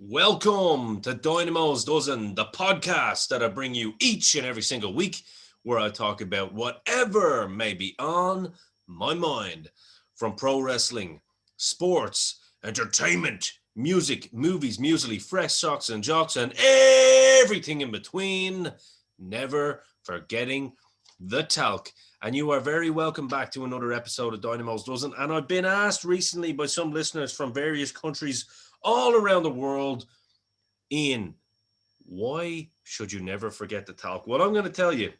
Welcome to Dynamo's Dozen, the podcast that I bring you each and every single week, where I talk about whatever may be on my mind, from pro wrestling, sports, entertainment, music, movies, muesli, fresh socks and jocks, and everything in between, never forgetting the talc. And you are very welcome back to another episode of Dynamo's Dozen. And I've been asked recently by some listeners from various countries all around the world, Ian, why should you never forget the talc? Well, I'm going to tell you,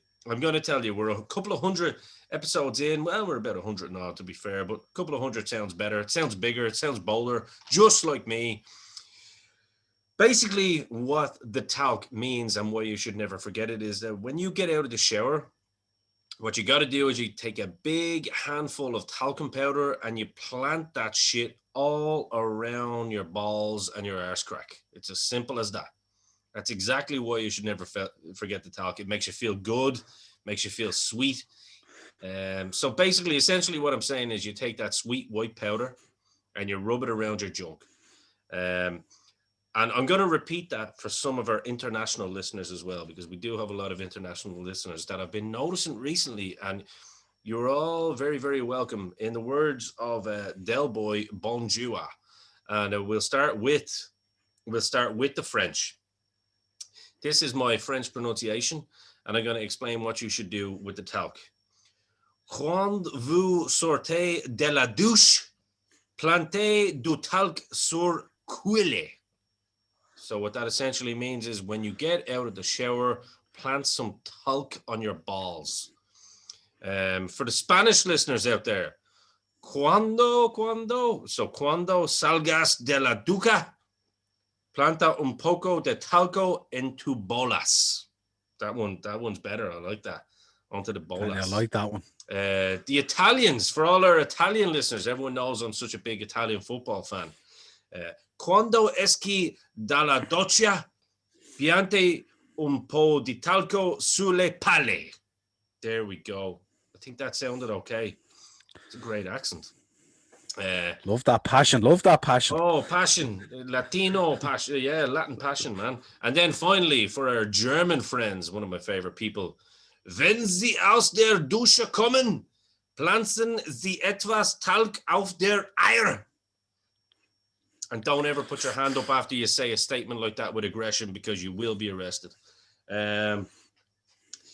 we're a couple of hundred episodes in. Well, we're about 100 now, to be fair, but a couple of hundred sounds better. It sounds bigger. It sounds bolder, just like me. Basically, what the talc means and why you should never forget it is that when you get out of the shower, what you got to do is you take a big handful of talcum powder and you plant that shit all around your balls and your arse crack. It's as simple as that. That's exactly why you should never forget the talc. It makes you feel good, makes you feel sweet. So basically, essentially what I'm saying is you take that sweet white powder and you rub it around your junk. And I'm going to repeat that for some of our international listeners as well, because we do have a lot of international listeners that I've been noticing recently, and you're all very, very welcome. In the words of Del Boy, bonjour. And we'll start with the French. This is my French pronunciation, and I'm going to explain what you should do with the talc. Quand vous sortez de la douche, plantez du talc sur cuille. So what that essentially means is when you get out of the shower, plant some talc on your balls. For the Spanish listeners out there, cuando salgas de la ducha, planta un poco de talco en tu bolas. That one's better. I like that. Onto the bolas. I like that one. The Italians, for all our Italian listeners, everyone knows I'm such a big Italian football fan. Quando esci dalla doccia, piante un po' di talco sulle palle. There we go. I think that sounded okay. It's a great accent. Love that passion. Oh, passion. Latino passion. Yeah, Latin passion, man. And then finally, for our German friends, one of my favorite people, wenn Sie aus der Dusche kommen, pflanzen Sie etwas Talc auf der Eier. And don't ever put your hand up after you say a statement like that with aggression, because you will be arrested.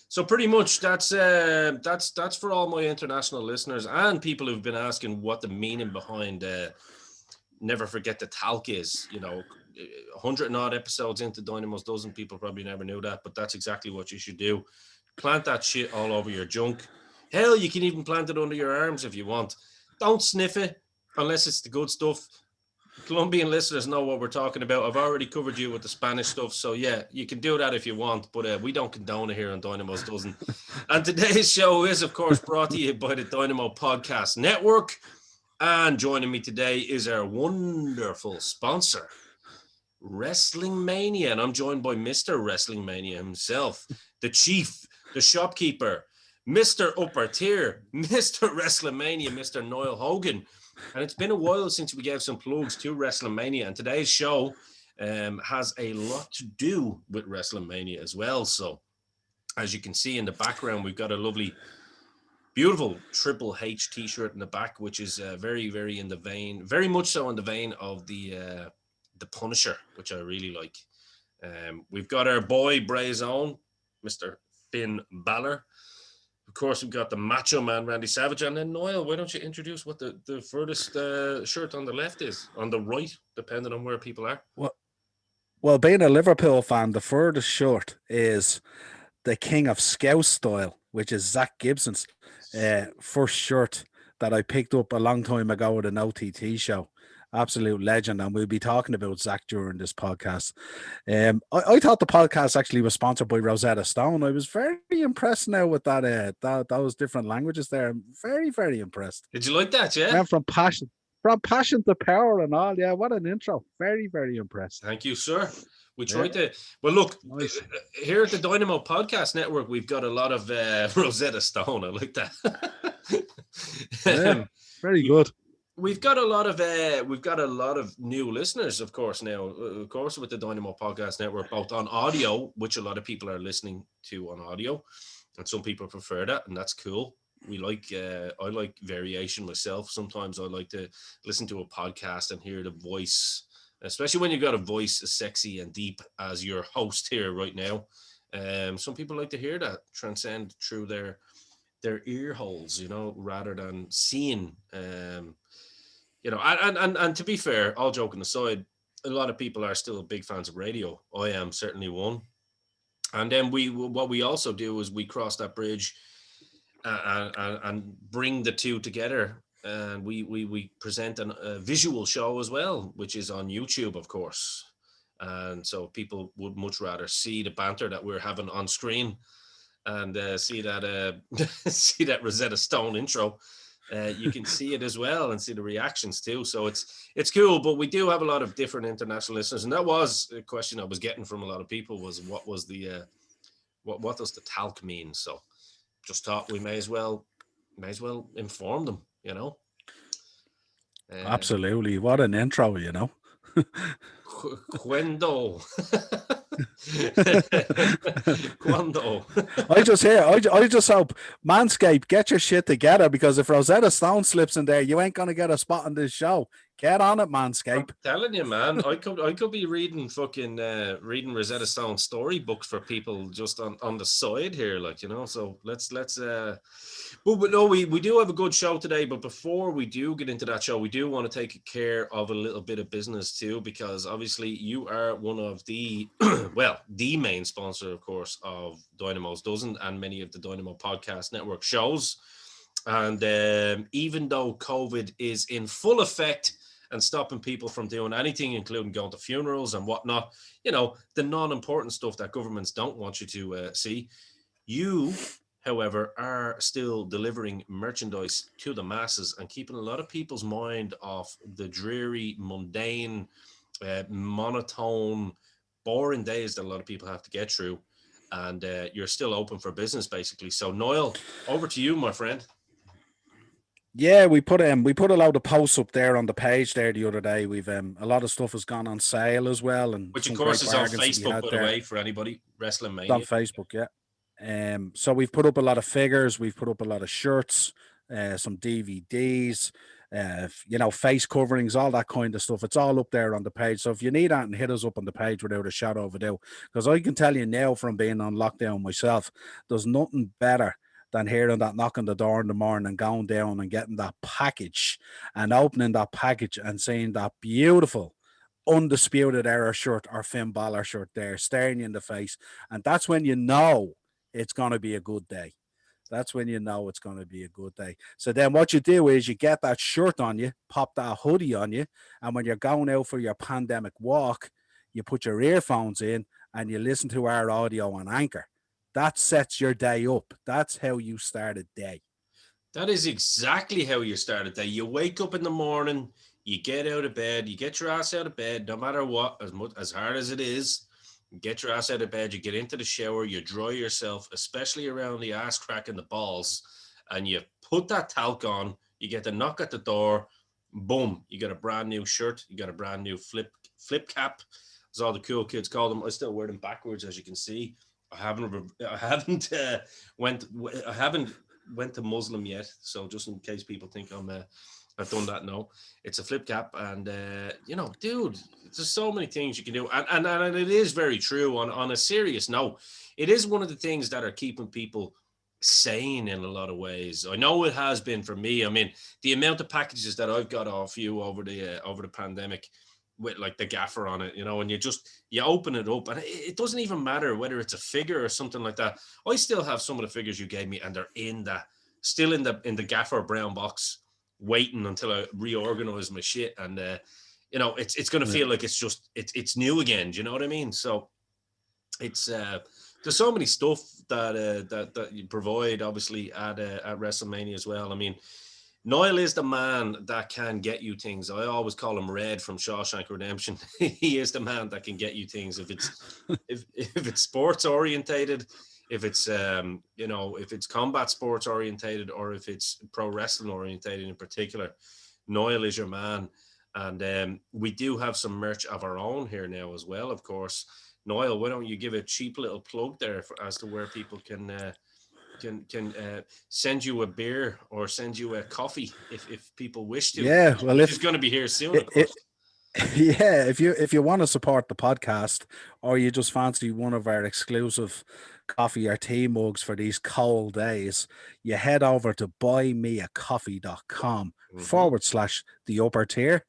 So pretty much that's for all my international listeners and people who've been asking what the meaning behind never forget the talc is. 100 and odd episodes into Dynamo's Dozen, people probably never knew that, but that's exactly what you should do. Plant that shit all over your junk. Hell, you can even plant it under your arms if you want. Don't sniff it unless it's the good stuff. Colombian listeners know what we're talking about. I've already covered you with the Spanish stuff. So, yeah, you can do that if you want. But we don't condone it here on Dynamo's Dozen. And today's show is, of course, brought to you by the Dynamo Podcast Network. And joining me today is our wonderful sponsor, Wrestling Mania. And I'm joined by Mr. Wrestling Mania himself, the chief, the shopkeeper, Mr. Upper Tier, Mr. Wrestling Mania, Mr. Niall Hogan. And it's been a while since we gave some plugs to WrestleMania, and today's show has a lot to do with WrestleMania as well. So, as you can see in the background, we've got a lovely, beautiful Triple H T-shirt in the back, which is very, very in the vein, very much so in the vein of the Punisher, which I really like. We've got our boy Bray's own, Mr. Finn Balor. Of course, we've got the Macho Man, Randy Savage. And then, Niall, why don't you introduce what the furthest shirt on the left is, on the right, depending on where people are? Well, being a Liverpool fan, the furthest shirt is the King of Scout Style, which is Zach Gibson's first shirt that I picked up a long time ago at an OTT show. Absolute legend, and we'll be talking about Zach during this podcast. I thought the podcast actually was sponsored by Rosetta Stone. I was very impressed now with that those different languages there. I'm very, very impressed. Did you like that? Yeah. Went from passion to power and all. Yeah, what an intro. Very, very impressed. Thank you, sir. We tried to. Well, look, nice. Here at the Dynamo Podcast Network, we've got a lot of Rosetta Stone. I like that. Yeah, very good. We've got a lot of new listeners, of course, now. Of course, with the Dynamo Podcast Network, both on audio, which a lot of people are listening to on audio, and some people prefer that, and that's cool. I like variation myself. Sometimes I like to listen to a podcast and hear the voice, especially when you've got a voice as sexy and deep as your host here right now. Some people like to hear that transcend through their ear holes, rather than seeing. And to be fair, all joking aside, a lot of people are still big fans of radio. I am certainly one. And then what we also do is we cross that bridge and bring the two together. And we present a visual show as well, which is on YouTube, of course. And so people would much rather see the banter that we're having on screen and see that see that Rosetta Stone intro. You can see it as well and see the reactions too. So it's cool, but we do have a lot of different international listeners, and that was a question I was getting from a lot of people was what what does the talc mean? So just thought we may as well inform them. Absolutely. What an intro, Cuando. Cuando. I just hope Manscaped, get your shit together, because if Rosetta Stone slips in there, you ain't gonna get a spot on this show. Get on it, Manscaped. I'm telling you, man, I could be reading reading Rosetta Stone storybooks for people just on the side here, so let's but no, we do have a good show today, but before we do get into that show, we do want to take care of a little bit of business too, because obviously you are one of the the main sponsor, of course, of Dynamo's Dozen and many of the Dynamo Podcast Network shows. And even though COVID is in full effect and stopping people from doing anything, including going to funerals and whatnot, the non-important stuff that governments don't want you to see, you, however, are still delivering merchandise to the masses and keeping a lot of people's mind off the dreary, mundane, monotone, boring days that a lot of people have to get through. And you're still open for business, basically. So, Niall, over to you, my friend. Yeah, we put a lot of posts up there on the page there the other day. We've a lot of stuff has gone on sale as well, and which of course is on Facebook, by the way, for anybody Wrestling Mania. On Facebook, yeah. So we've put up a lot of figures, we've put up a lot of shirts, some DVDs, face coverings, all that kind of stuff. It's all up there on the page. So if you need that, and hit us up on the page without a shadow of a doubt, because I can tell you now, from being on lockdown myself, there's nothing better than hearing that knock on the door in the morning and going down and getting that package and opening that package and seeing that beautiful Undisputed Era shirt or Finn Balor shirt there staring you in the face. And that's when you know it's going to be a good day. That's when you know it's going to be a good day. So then what you do is you get that shirt on you, pop that hoodie on you, and when you're going out for your pandemic walk, you put your earphones in and you listen to our audio on Anchor. That sets your day up. That's how you start a day. That is exactly how you start a day. You wake up in the morning, you get out of bed, you get your ass out of bed, no matter what, as hard as it is, you get your ass out of bed, you get into the shower, you dry yourself, especially around the ass crack and the balls, and you put that talc on, you get the knock at the door, boom, you got a brand new shirt, you got a brand new flip cap, as all the cool kids call them. I still wear them backwards, as you can see. I haven't went to Muslim yet, so just in case people think I've done that. No, it's a flip cap, and dude, there's so many things you can do, and it is very true. On a serious note, it is one of the things that are keeping people sane in a lot of ways. I know it has been for me. I mean, the amount of packages that I've got off you over the pandemic, with like the gaffer on it, and you open it up, and it doesn't even matter whether it's a figure or something like that. I still have some of the figures you gave me, and they're still in the gaffer brown box, waiting until I reorganize my shit, and it's going to feel like it's new again. Do you know what I mean? So it's there's so many stuff that you provide, obviously, at WrestleMania as well. I mean, Niall is the man that can get you things. I always call him Red from Shawshank Redemption. He is the man that can get you things. If it's sports orientated, if it's if it's combat sports orientated, or if it's pro wrestling orientated in particular, Niall is your man. And we do have some merch of our own here now as well, of course. Niall, why don't you give a cheap little plug there as to where people can send you a beer or send you a coffee if people wish to, Yeah, well, which is going to be here soon, of it course. yeah, if you want to support the podcast, or you just fancy one of our exclusive coffee or tea mugs for these cold days, you head over to buymeacoffee.com Mm-hmm. / the upper tier,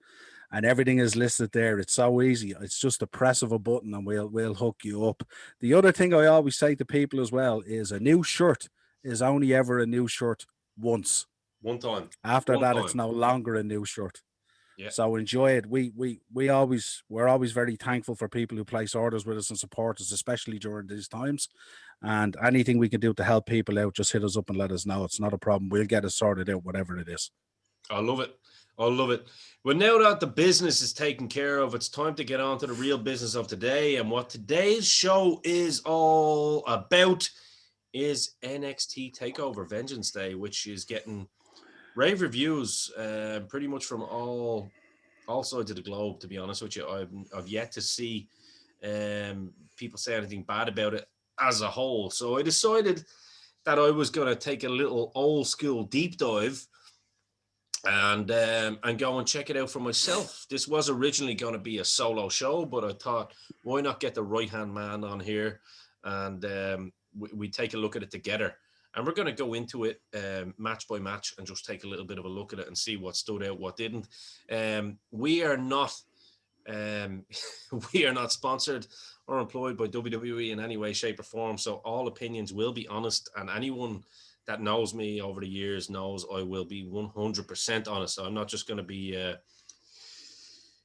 and everything is listed there. It's so easy. It's just a press of a button and we'll hook you up. The other thing I always say to people as well is a new shirt is only ever a new shirt once. One time. After One that, it's time. no longer a new shirt. Yeah. So enjoy it. We're always very thankful for people who place orders with us and support us, especially during these times. And anything we can do to help people out, just hit us up and let us know. It's not a problem. We'll get it sorted out, whatever it is. I love it. I love it. Well, now that the business is taken care of, it's time to get on to the real business of today. And what today's show is all about is NXT Takeover Vengeance Day, which is getting rave reviews pretty much from all sides of the globe, to be honest with you. I've yet to see people say anything bad about it as a whole. So I decided that I was going to take a little old school deep dive and go and check it out for myself. This was originally going to be a solo show, but I thought, why not get the right-hand man on here and we take a look at it together. And we're going to go into it match by match and just take a little bit of a look at it and see what stood out, what didn't. We are not sponsored or employed by WWE in any way, shape, or form. So all opinions will be honest, and anyone that knows me over the years knows I will be 100% honest. So I'm not just going to be,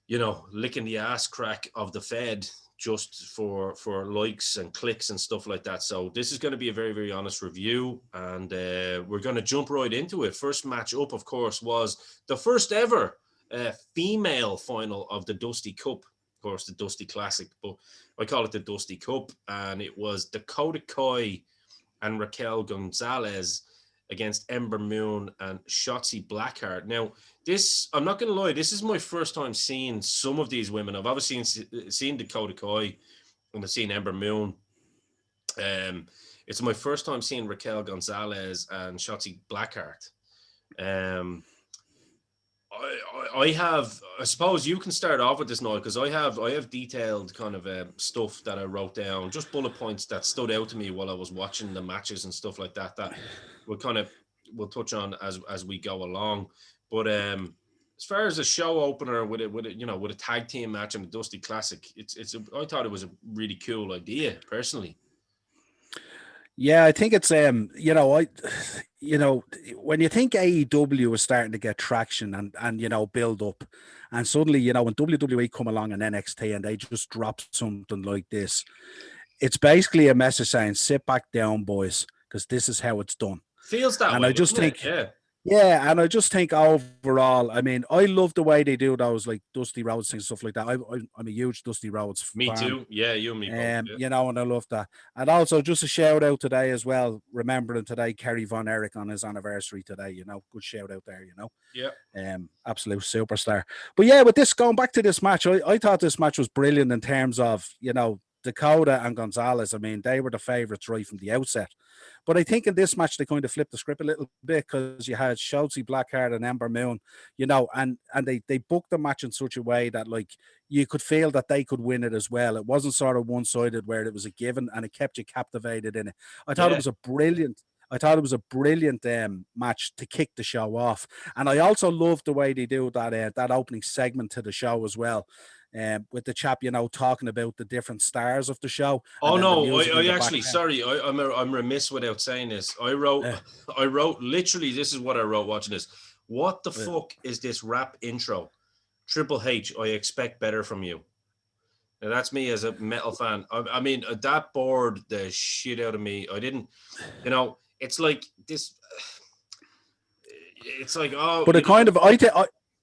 licking the ass crack of the Fed just for likes and clicks and stuff like that. So this is going to be a very, very honest review, and we're going to jump right into it. First match up, of course, was the first ever female final of the Dusty Cup, of course, the Dusty Classic, but I call it the Dusty Cup, and it was Dakota Kai and Raquel Gonzalez against Ember Moon and Shotzi Blackheart. Now, this, I'm not going to lie, this is my first time seeing some of these women. I've obviously seen Dakota Kai and I've seen Ember Moon. It's my first time seeing Raquel Gonzalez and Shotzi Blackheart. I suppose you can start off with this, Noel, because I have detailed kind of stuff that I wrote down, just bullet points that stood out to me while I was watching the matches and stuff like that we'll touch on as we go along. But as far as a show opener with a tag team match and a Dusty Classic, I thought it was a really cool idea personally. Yeah, I think it's when you think AEW is starting to get traction and build up, and suddenly when WWE come along and NXT and they just drop something like this, it's basically a message saying, sit back down, boys, because this is how it's done. Feels that and way, I just think it? Yeah, and I just think overall, I mean, I love the way they do those like Dusty Rhodes things, stuff like that. I'm a huge Dusty Rhodes fan. Me too. Yeah, you and me both. Yeah. And I love that. And also just a shout out today as well, remembering today Kerry Von Erich on his anniversary today, good shout out there, Yeah. Absolute superstar. But yeah, with this, going back to this match, I thought this match was brilliant in terms of, Dakota and Gonzalez. I mean, they were the favorites right from the outset. But I think in this match, they kind of flipped the script a little bit because you had Shotzi Blackheart and Ember Moon, and they booked the match in such a way that, like, you could feel that they could win it as well. It wasn't sort of one-sided where it was a given, and it kept you captivated in it. I thought it was a brilliant match to kick the show off. And I also loved the way they do that opening segment to the show as well. With the chap, talking about the different stars of the show. Oh no, I actually, sorry, I'm remiss without saying this. I wrote literally, this is what I wrote watching this. What the fuck is this rap intro? Triple H, I expect better from you. Now that's me as a metal fan. I mean, that bored the shit out of me. I didn't, it's like this. It's like, but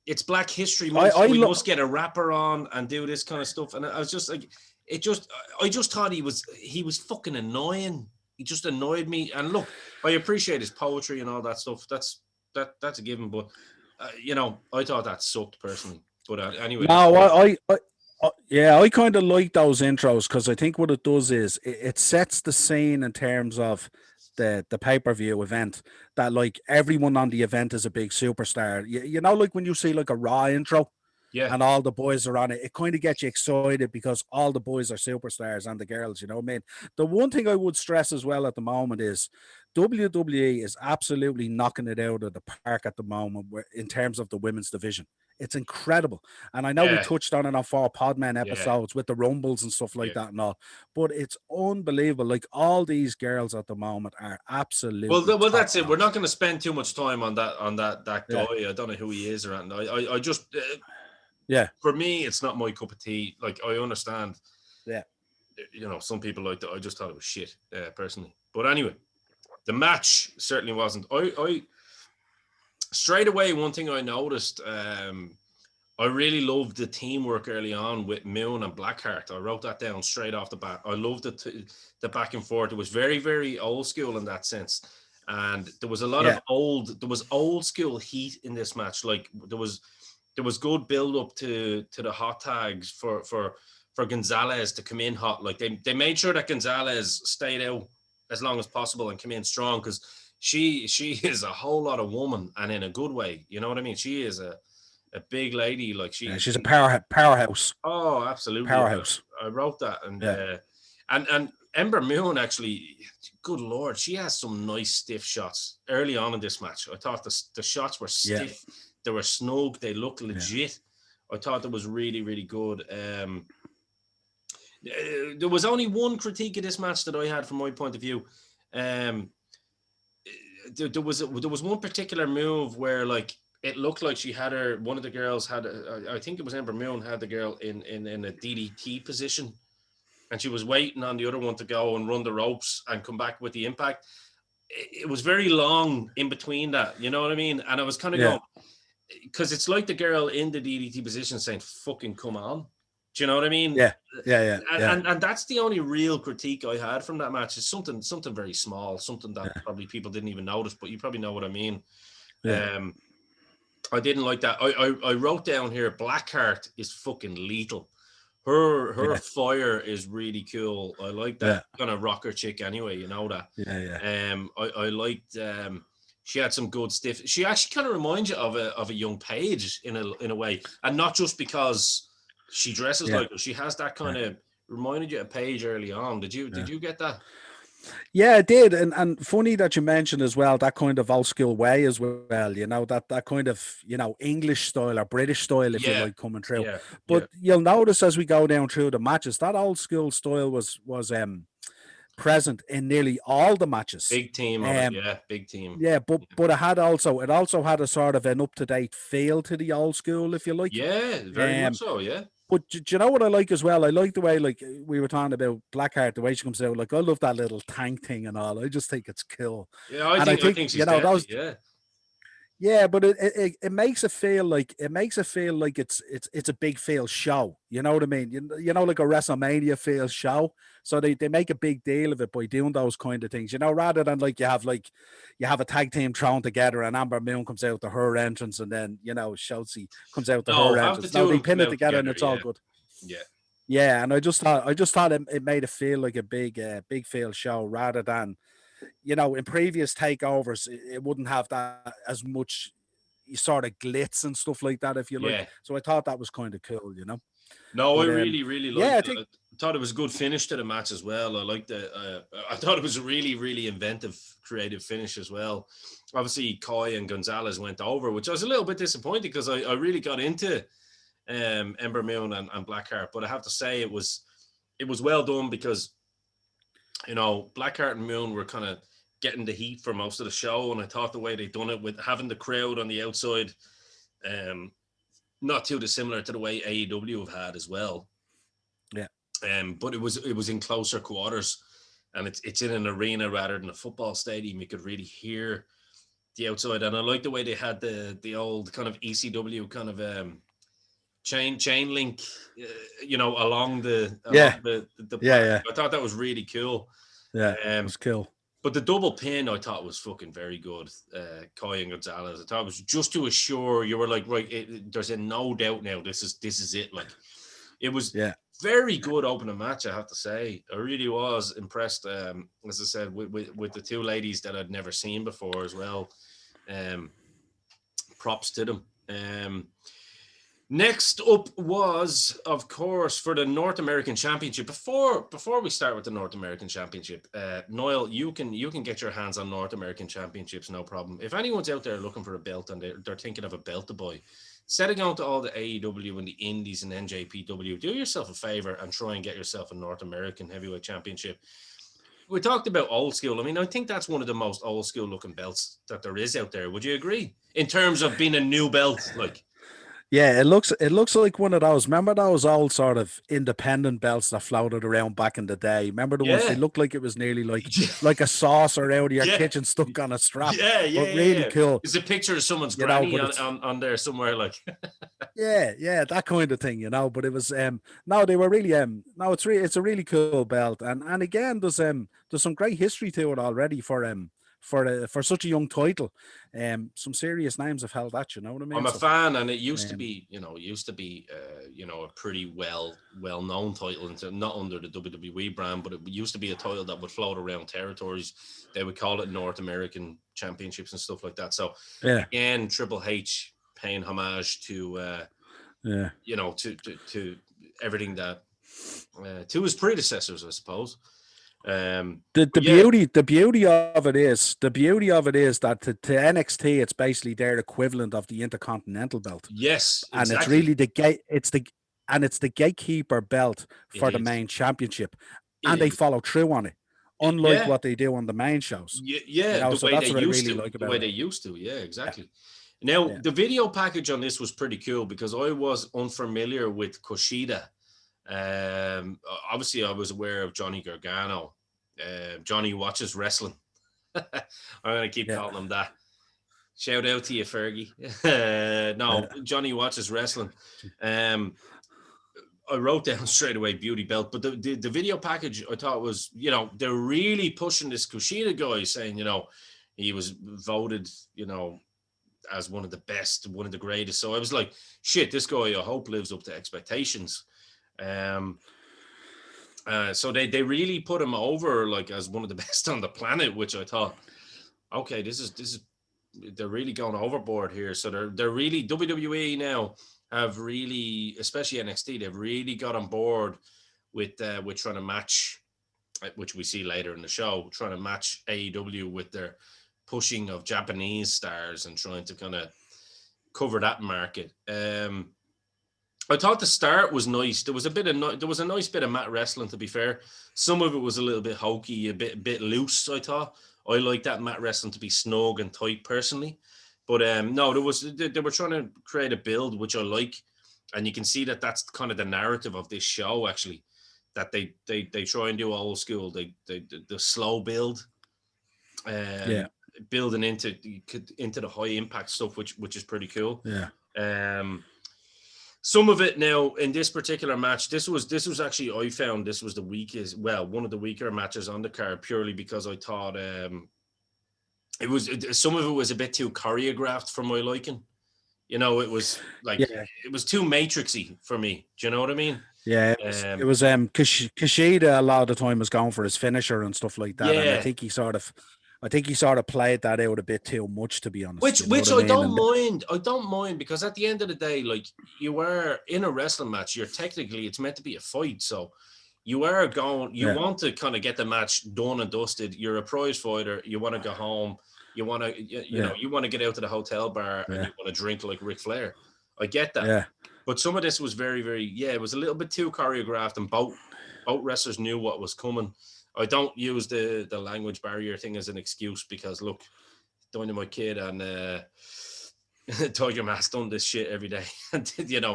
it's Black History Month, so we must get a rapper on and do this kind of stuff. And I was just like, I just thought he was fucking annoying. He just annoyed me. And look, I appreciate his poetry and all that stuff. That's a given. But I thought that sucked personally. But anyway. No, I kind of like those intros because I think what it does is it sets the scene in terms of the pay-per-view event, that like everyone on the event is a big superstar. You know, like when you see like a Raw intro Yeah. and all the boys are on it, it kind of gets you excited because all the boys are superstars and the girls, you know what I mean? The one thing I would stress as well at the moment is WWE is absolutely knocking it out of the park at the moment in terms of the women's division. It's incredible. And I know we Yeah. touched on it on 4 Podmen Yeah. episodes with the Rumbles and stuff like Yeah. that and all, but it's unbelievable. Like all these girls at the moment are absolutely Well, top that's it. We're notch. not going to spend too much time on that guy. Yeah. I don't know who he is or anything. I just Yeah. For me, it's not my cup of tea. Like, I understand. Yeah. Some people like that. I just thought it was shit, personally. But anyway, the match certainly wasn't. I straight away, one thing I noticed, I really loved the teamwork early on with Moon and Blackheart. I wrote that down straight off the bat. I loved the back and forth. It was very, very old school in that sense. And there was a lot of old school heat in this match. Like there was good build up to the hot tags for Gonzalez to come in hot. Like they made sure that Gonzalez stayed out as long as possible and came in strong, because she is a whole lot of woman, and in a good way. You know what I mean? She is a big lady. Like she's a powerhouse. Oh, absolutely. Powerhouse. I wrote that. And Ember Moon, actually, good Lord, she has some nice stiff shots early on in this match. I thought the shots were stiff. Yeah. They were snug. They looked legit. Yeah. I thought that was really, really good. There was only one critique of this match that I had from my point of view. There was one particular move where, like, it looked like one of the girls had, I think it was Ember Moon, had the girl in a DDT position, and she was waiting on the other one to go and run the ropes and come back with the impact. It was very long in between that, you know what I mean? And I was kind of going, because it's like the girl in the DDT position saying, fucking come on. Do you know what I mean? Yeah. And that's the only real critique I had from that match. It's something very small, something that probably people didn't even notice, but you probably know what I mean. Yeah. I didn't like that. I wrote down here, Blackheart is fucking lethal. Her fire is really cool. I like that kind of rocker chick anyway, you know that. I liked she had some good stiff. She actually kind of reminds you of a young Paige in a way, and not just because she dresses like her. She has that kind of reminded you of Paige early on. Did you get that? Yeah, it did. And funny that you mentioned as well, that kind of old school way as well, you know, that kind of, you know, English style or British style, if you like, coming through. Yeah, but you'll notice as we go down through the matches, that old school style was present in nearly all the matches. Big team, big team. Yeah, but it also had a sort of an up-to-date feel to the old school, if you like. Yeah, very much so, yeah. But do you know what I like as well? I like the way, like we were talking about Blackheart, the way she comes out. Like I love that little tank thing and all. I just think it's cool. Yeah, I think she's, you know, deadly, yeah, but it makes it feel like it's a big feel show. You know what I mean? You know, like a WrestleMania feel show. So they make a big deal of it by doing those kind of things. You know, rather than you have a tag team thrown together and Amber Moon comes out to her entrance and then, you know, Shotzi comes out to her entrance. No, they pin it together and it's all good. Yeah. Yeah, and I just thought it made it feel like a big feel show rather than, you know, in previous takeovers, it wouldn't have that as much sort of glitz and stuff like that, if you like. So I thought that was kind of cool, you know. No, but, I really, really liked it. I thought it was a good finish to the match as well. I liked it. I thought it was a really, really inventive, creative finish as well. Obviously, Coy and Gonzalez went over, which I was a little bit disappointed because I really got into Ember Moon and Blackheart. But I have to say it was well done because, you know, Blackheart and Moon were kind of getting the heat for most of the show, and I thought the way they done it with having the crowd on the outside, not too dissimilar to the way AEW have had as well. Yeah. But it was in closer quarters, and it's in an arena rather than a football stadium. You could really hear the outside, and I like the way they had the old kind of ECW kind of chain link, you know, along the I thought that was really cool. Yeah, it was cool. But the double pin I thought was fucking very good. Kai and Gonzalez. I thought it was just to assure you were like, right, there's a no doubt now. This is it. Like, it was very good opening match, I have to say. I really was impressed. As I said, with the two ladies that I'd never seen before as well. Props to them. Next up was, of course, for the North American Championship. Before we start with the North American Championship, Niall, you can get your hands on North American Championships, no problem. If anyone's out there looking for a belt and they're thinking of a belt to buy, instead of going to all the AEW and the Indies and NJPW, do yourself a favor and try and get yourself a North American Heavyweight Championship. We talked about old school. I mean, I think that's one of the most old school looking belts that there is out there. Would you agree? In terms of being a new belt, like. Yeah, it looks like one of those. Remember those old sort of independent belts that floated around back in the day? Remember the ones they looked like it was nearly like a saucer out of your kitchen stuck on a strap. But really cool. There's a picture of someone's granny on there somewhere, like. yeah, that kind of thing, But it was no, they were really no, it's a really cool belt, and again, there's some great history to it already for such a young title. Some serious names have held that, you know what I mean? I'm a fan, and it used to be, a pretty well-known title, not under the WWE brand, but it used to be a title that would float around territories. They would call it North American Championships and stuff like that. So again, Triple H paying homage to to everything that to his predecessors, I suppose. The beauty of it is that to NXT it's basically their equivalent of the Intercontinental belt. Yes, and exactly. It's really it's the gatekeeper belt for the main championship, and they follow through on it, unlike what they do on the main shows. The way they used to. Yeah, exactly. Now the video package on this was pretty cool because I was unfamiliar with Kushida. Obviously, I was aware of Johnny Gargano. Johnny watches wrestling. I'm going to keep calling him that. Shout out to you, Fergie. Johnny watches wrestling. I wrote down straight away beauty belt, but the video package I thought was, they're really pushing this Kushida guy, saying, he was voted, as one of the best, one of the greatest. So I was like, shit, this guy, I hope lives up to expectations. So they really put him over like as one of the best on the planet, which I thought, okay, this is they're really going overboard here. So they're really, WWE now have really, especially NXT, they've really got on board with trying to match, which we see later in the show, trying to match AEW with their pushing of Japanese stars and trying to kind of cover that market. I thought the start was nice. There was a nice bit of mat wrestling, to be fair. Some of it was a little bit hokey, a bit loose, I thought. I like that mat wrestling to be snug and tight personally. But no, they were trying to create a build, which I like. And you can see that that's kind of the narrative of this show, actually, that they try and do old school, the slow build, building into the high impact stuff, which is pretty cool. Some of it now in this particular match, this was actually, I found this was the weakest, one of the weaker matches on the card, purely because I thought some of it was a bit too choreographed for my liking. It was like it was too matrixy for me. Do you know what I mean? Yeah, it was Kushida a lot of the time was going for his finisher and stuff like that. And I think he sort of played that out a bit too much, to be honest. Which I don't mind. I don't mind, because at the end of the day, like, you are in a wrestling match, it's meant to be a fight. So you are going, want to kind of get the match done and dusted. You're a prize fighter. You want to go home. You want to, you want to get out to the hotel bar and you want to drink like Ric Flair. I get that. Yeah. But some of this was very, very, it was a little bit too choreographed, and both wrestlers knew what was coming. I don't use the language barrier thing as an excuse, because look, Dynamo Kid and Tiger Mask done this shit every day.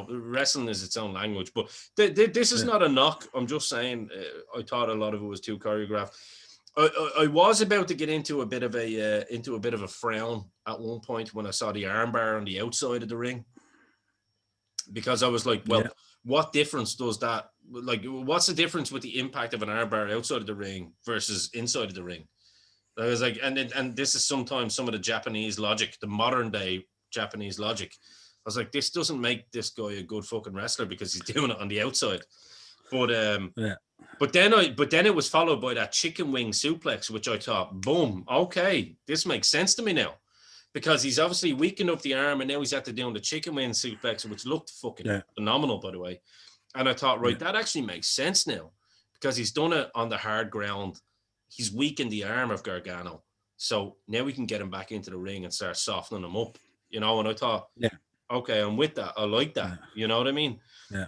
Wrestling is its own language. But this is not a knock. I'm just saying, I thought a lot of it was too choreographed. I was about to get into a bit of a frown at one point when I saw the armbar on the outside of the ring, because I was like, what difference does that, like, what's the difference with the impact of an armbar outside of the ring versus inside of the ring? I was like, and this is sometimes some of the Japanese logic, the modern day Japanese logic. I was like, this doesn't make this guy a good fucking wrestler because he's doing it on the outside. But Yeah. but then it was followed by that chicken wing suplex, which I thought, boom, okay, this makes sense to me now. Because he's obviously weakened up the arm and now he's had to do the chicken wing suplex, which looked fucking phenomenal, by the way. And I thought, right, that actually makes sense now because he's done it on the hard ground. He's weakened the arm of Gargano. So now we can get him back into the ring and start softening him up, you know. And I thought, okay, I'm with that. I like that. You know what I mean? Yeah.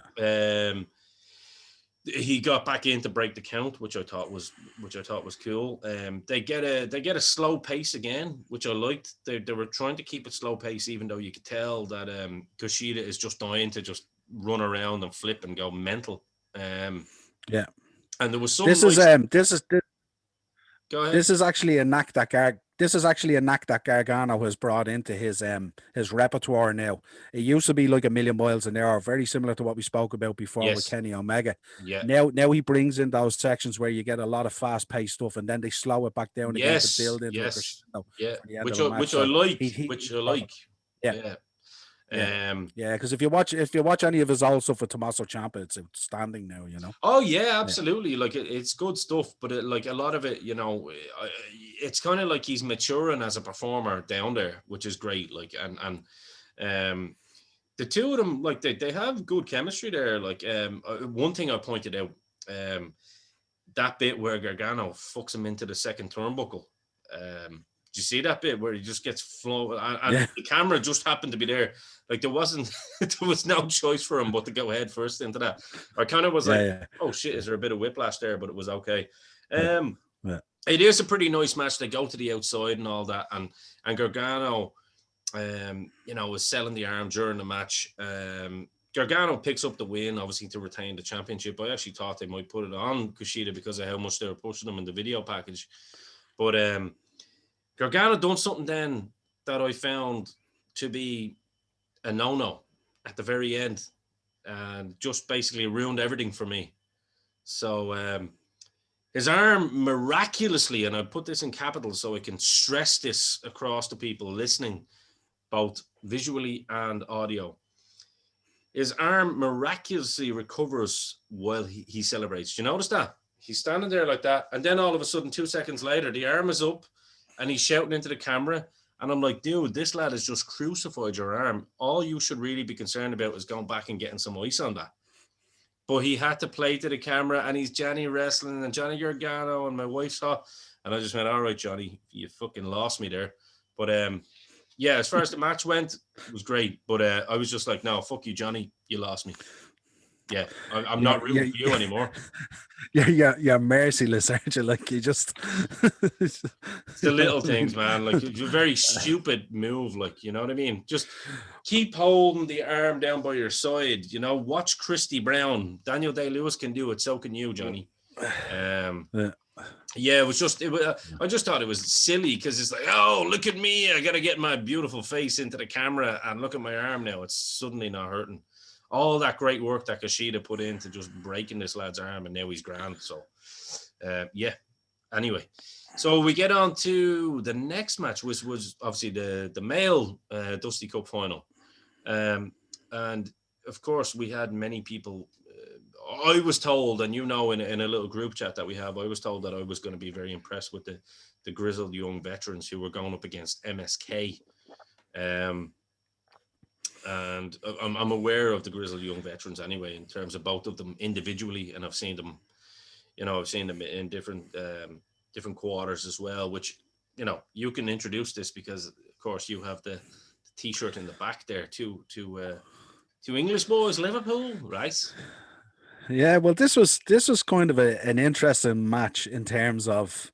He got back in to break the count, which I thought was cool. They get a slow pace again, which I liked. They were trying to keep it slow pace, even though you could tell that Kushida is just dying to just run around and flip and go mental. And there was some. This is Go ahead. This is actually a knack that Gargano has brought into his repertoire now. It used to be like a million miles an hour, very similar to what we spoke about before with Kenny Omega. Yeah. Now he brings in those sections where you get a lot of fast paced stuff, and then they slow it back down again to build into which I like. Because if you watch any of his old stuff with Tommaso Ciampa, it's outstanding now, you know. Oh yeah, absolutely. Like it's good stuff, but like a lot of it, you know, it's kind of like he's maturing as a performer down there, which is great. Like and the two of them, like they have good chemistry there. Like one thing I pointed out, that bit where Gargano fucks him into the second turnbuckle. Did you see that bit where he just gets flown and the camera just happened to be there? Like there was no choice for him but to go head first into that. I kind of was oh shit, is there a bit of whiplash there? But it was okay. It is a pretty nice match. They go to the outside and all that, and Gargano, you know, was selling the arm during the match. Gargano picks up the win, obviously, to retain the championship. I actually thought they might put it on Kushida because of how much they were pushing him in the video package. But Gargano done something then that I found to be a no-no at the very end and just basically ruined everything for me. So his arm miraculously, and I put this in capitals so I can stress this across to people listening, both visually and audio. His arm miraculously recovers while he celebrates. You notice that? He's standing there like that, and then all of a sudden, 2 seconds later, the arm is up, and he's shouting into the camera. And I'm like, dude, this lad has just crucified your arm. All you should really be concerned about is going back and getting some ice on that. But he had to play to the camera, and he's Johnny wrestling, and Johnny Gargano, and my wife saw. And I just went, all right, Johnny, you fucking lost me there. But as far as the match went, it was great. But I was just like, no, fuck you, Johnny, you lost me. Yeah, I'm not rooting for you anymore. You're merciless, aren't you? Like you just it's the little things, man. Like it's a very stupid move, like, you know what I mean? Just keep holding the arm down by your side, you know. Watch Christy Brown. Daniel Day-Lewis can do it, so can you, Johnny. It was just I just thought it was silly because it's like, oh, look at me, I gotta get my beautiful face into the camera and look at my arm now. It's suddenly not hurting. All that great work that Kushida put into just breaking this lad's arm, and now he's grand. So, Anyway, so we get on to the next match, which was obviously the male Dusty Cup final. And, of course, we had many people. I was told, and you know, in a little group chat that we have, I was told that I was going to be very impressed with the grizzled young veterans who were going up against MSK. And I'm aware of the grizzled young veterans anyway, in terms of both of them individually, and I've seen them, you know, in different quarters as well. Which, you know, you can introduce this because, of course, you have the T-shirt in the back there too. To English boys, Liverpool, right? Yeah, well, this was kind of an interesting match in terms of,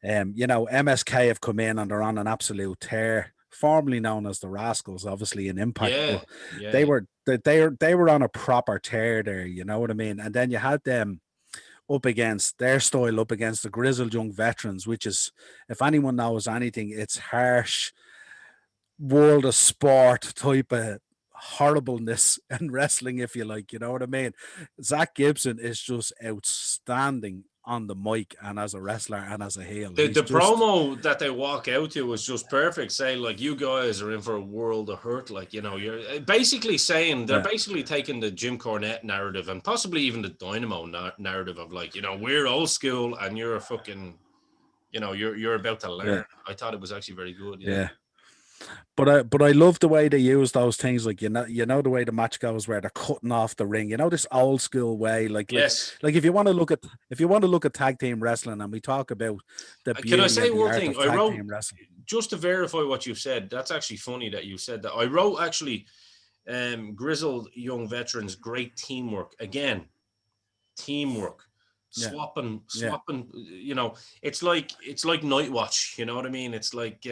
you know, MSK have come in and they're on an absolute tear. Formerly known as the Rascals, obviously in Impact, they were on a proper tear there, you know what I mean? And then you had them up against the grizzled young veterans, which is, if anyone knows anything, it's harsh world of sport type of horribleness in wrestling, if you like, you know what I mean? Zach Gibson is just outstanding on the mic and as a wrestler and as a heel. The promo that they walk out to was just perfect. Saying like, you guys are in for a world of hurt. Like, you know, you're basically saying they're basically taking the Jim Cornette narrative and possibly even the Dynamo narrative of like, you know, we're old school and you're a fucking, you know, you're about to learn. Yeah. I thought it was actually very good. Yeah. But I love the way they use those things, like you know the way the match goes where they're cutting off the ring, you know, this old school way, like if you want to look at tag team wrestling, and we talk about the beauty. Can I say one thing? I wrote just to verify what you've said. That's actually funny that you said that. I wrote actually, grizzled young veterans, great teamwork. Again, teamwork. Swapping, you know, it's like Night Watch, you know what I mean? It's like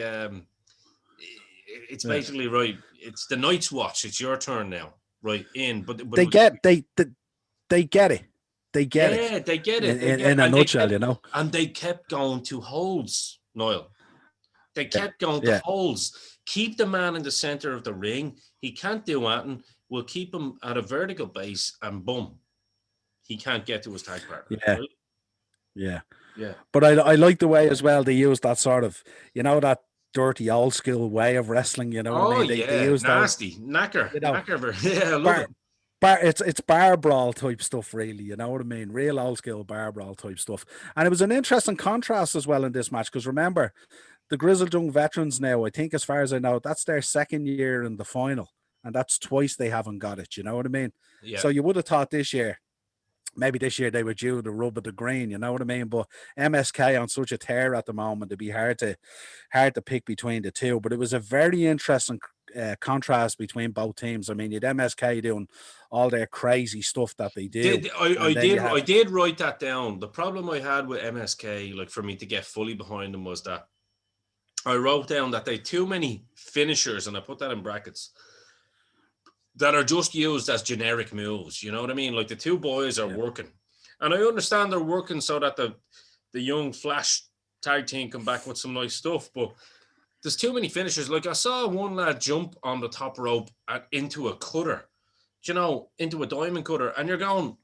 it's basically right. It's the Night's watch. It's your turn now, right? But they get it. They get it. They get it in a nutshell, you know. And they kept going to holds, Niall. They kept going to holds. Keep the man in the center of the ring. He can't do anything. We'll keep him at a vertical base, and boom, he can't get to his tag partner. Yeah. But I like the way as well they use that sort of, you know, that dirty old school way of wrestling, you know what I mean? They use nasty, knacker, you know, knacker. Yeah, I love it. It's bar brawl type stuff, really, you know what I mean? Real old school bar brawl type stuff. And it was an interesting contrast as well in this match, because remember, the grizzled young veterans now, I think as far as I know, that's their second year in the final, and that's twice they haven't got it, you know what I mean? Yeah. So you would have thought this year, maybe this year they were due the rub of the green, you know what I mean? But MSK on such a tear at the moment, it'd be hard to pick between the two. But it was a very interesting contrast between both teams. I mean, you'd MSK doing all their crazy stuff that they do. I did write that down. The problem I had with MSK, like for me to get fully behind them, was that I wrote down that they too many finishers, and I put that in brackets, that are just used as generic moves. You know what I mean? Like the two boys are working. And I understand they're working so that the young Flash tag team come back with some nice stuff, but there's too many finishers. Like I saw one lad jump on the top rope into a cutter, you know, into a diamond cutter. And you're going,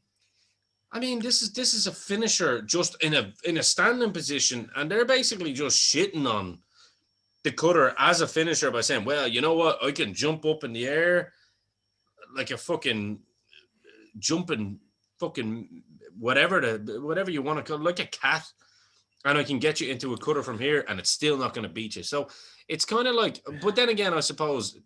I mean, this is a finisher just in a standing position. And they're basically just shitting on the cutter as a finisher by saying, well, you know what? I can jump up in the air like a fucking jumping fucking whatever you want to call, like a cat, and I can get you into a cutter from here and it's still not going to beat you. So it's kind of like, but then again, I suppose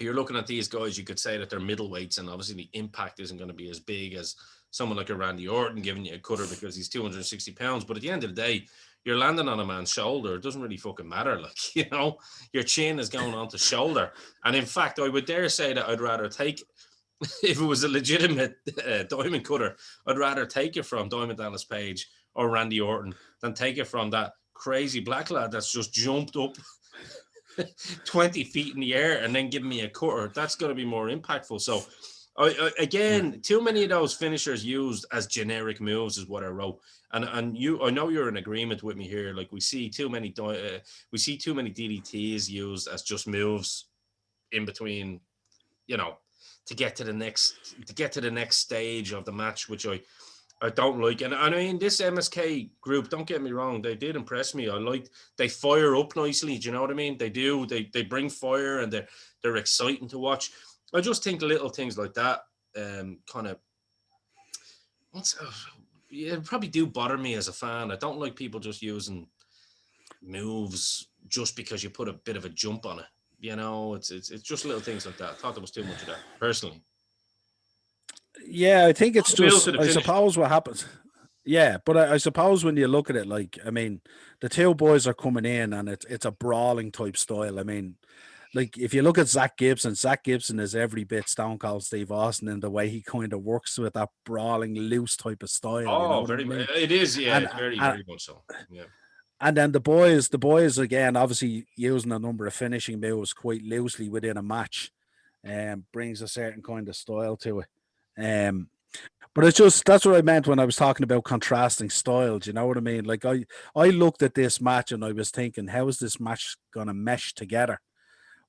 you're looking at these guys, you could say that they're middleweights, and obviously the impact isn't going to be as big as someone like a Randy Orton giving you a cutter because he's 260 pounds. But at the end of the day, you're landing on a man's shoulder. It doesn't really fucking matter. Like, you know, your chin is going onto shoulder. And in fact, I would dare say that I'd rather take, if it was a legitimate diamond cutter, I'd rather take it from Diamond Dallas Page or Randy Orton than take it from that crazy black lad that's just jumped up 20 feet in the air and then give me a cutter. That's going to be more impactful. So, again, too many of those finishers used as generic moves is what I wrote. And I know you're in agreement with me here. Like we see too many DDTs used as just moves in between, you know, to get to the next stage of the match, which I don't like. And I mean, this MSK group, don't get me wrong, they did impress me. They fire up nicely. Do you know what I mean? They do. They bring fire, and they're exciting to watch. I just think little things like that kind of it probably do bother me as a fan. I don't like people just using moves just because you put a bit of a jump on it. You know, it's just little things like that. I thought there was too much of that, personally. Yeah, I think it's just, I suppose what happens. Yeah, but I suppose when you look at it, like, I mean, the two boys are coming in and it's a brawling type style. I mean, like, if you look at Zach Gibson is every bit Stone Cold Steve Austin in the way he kind of works with that brawling, loose type of style. Oh, you know very, I mean? It is, yeah, very much so. Yeah. And then the boys again, obviously using a number of finishing moves quite loosely within a match, brings a certain kind of style to it. But it's just, that's what I meant when I was talking about contrasting styles. You know what I mean? Like I looked at this match and I was thinking, how is this match going to mesh together?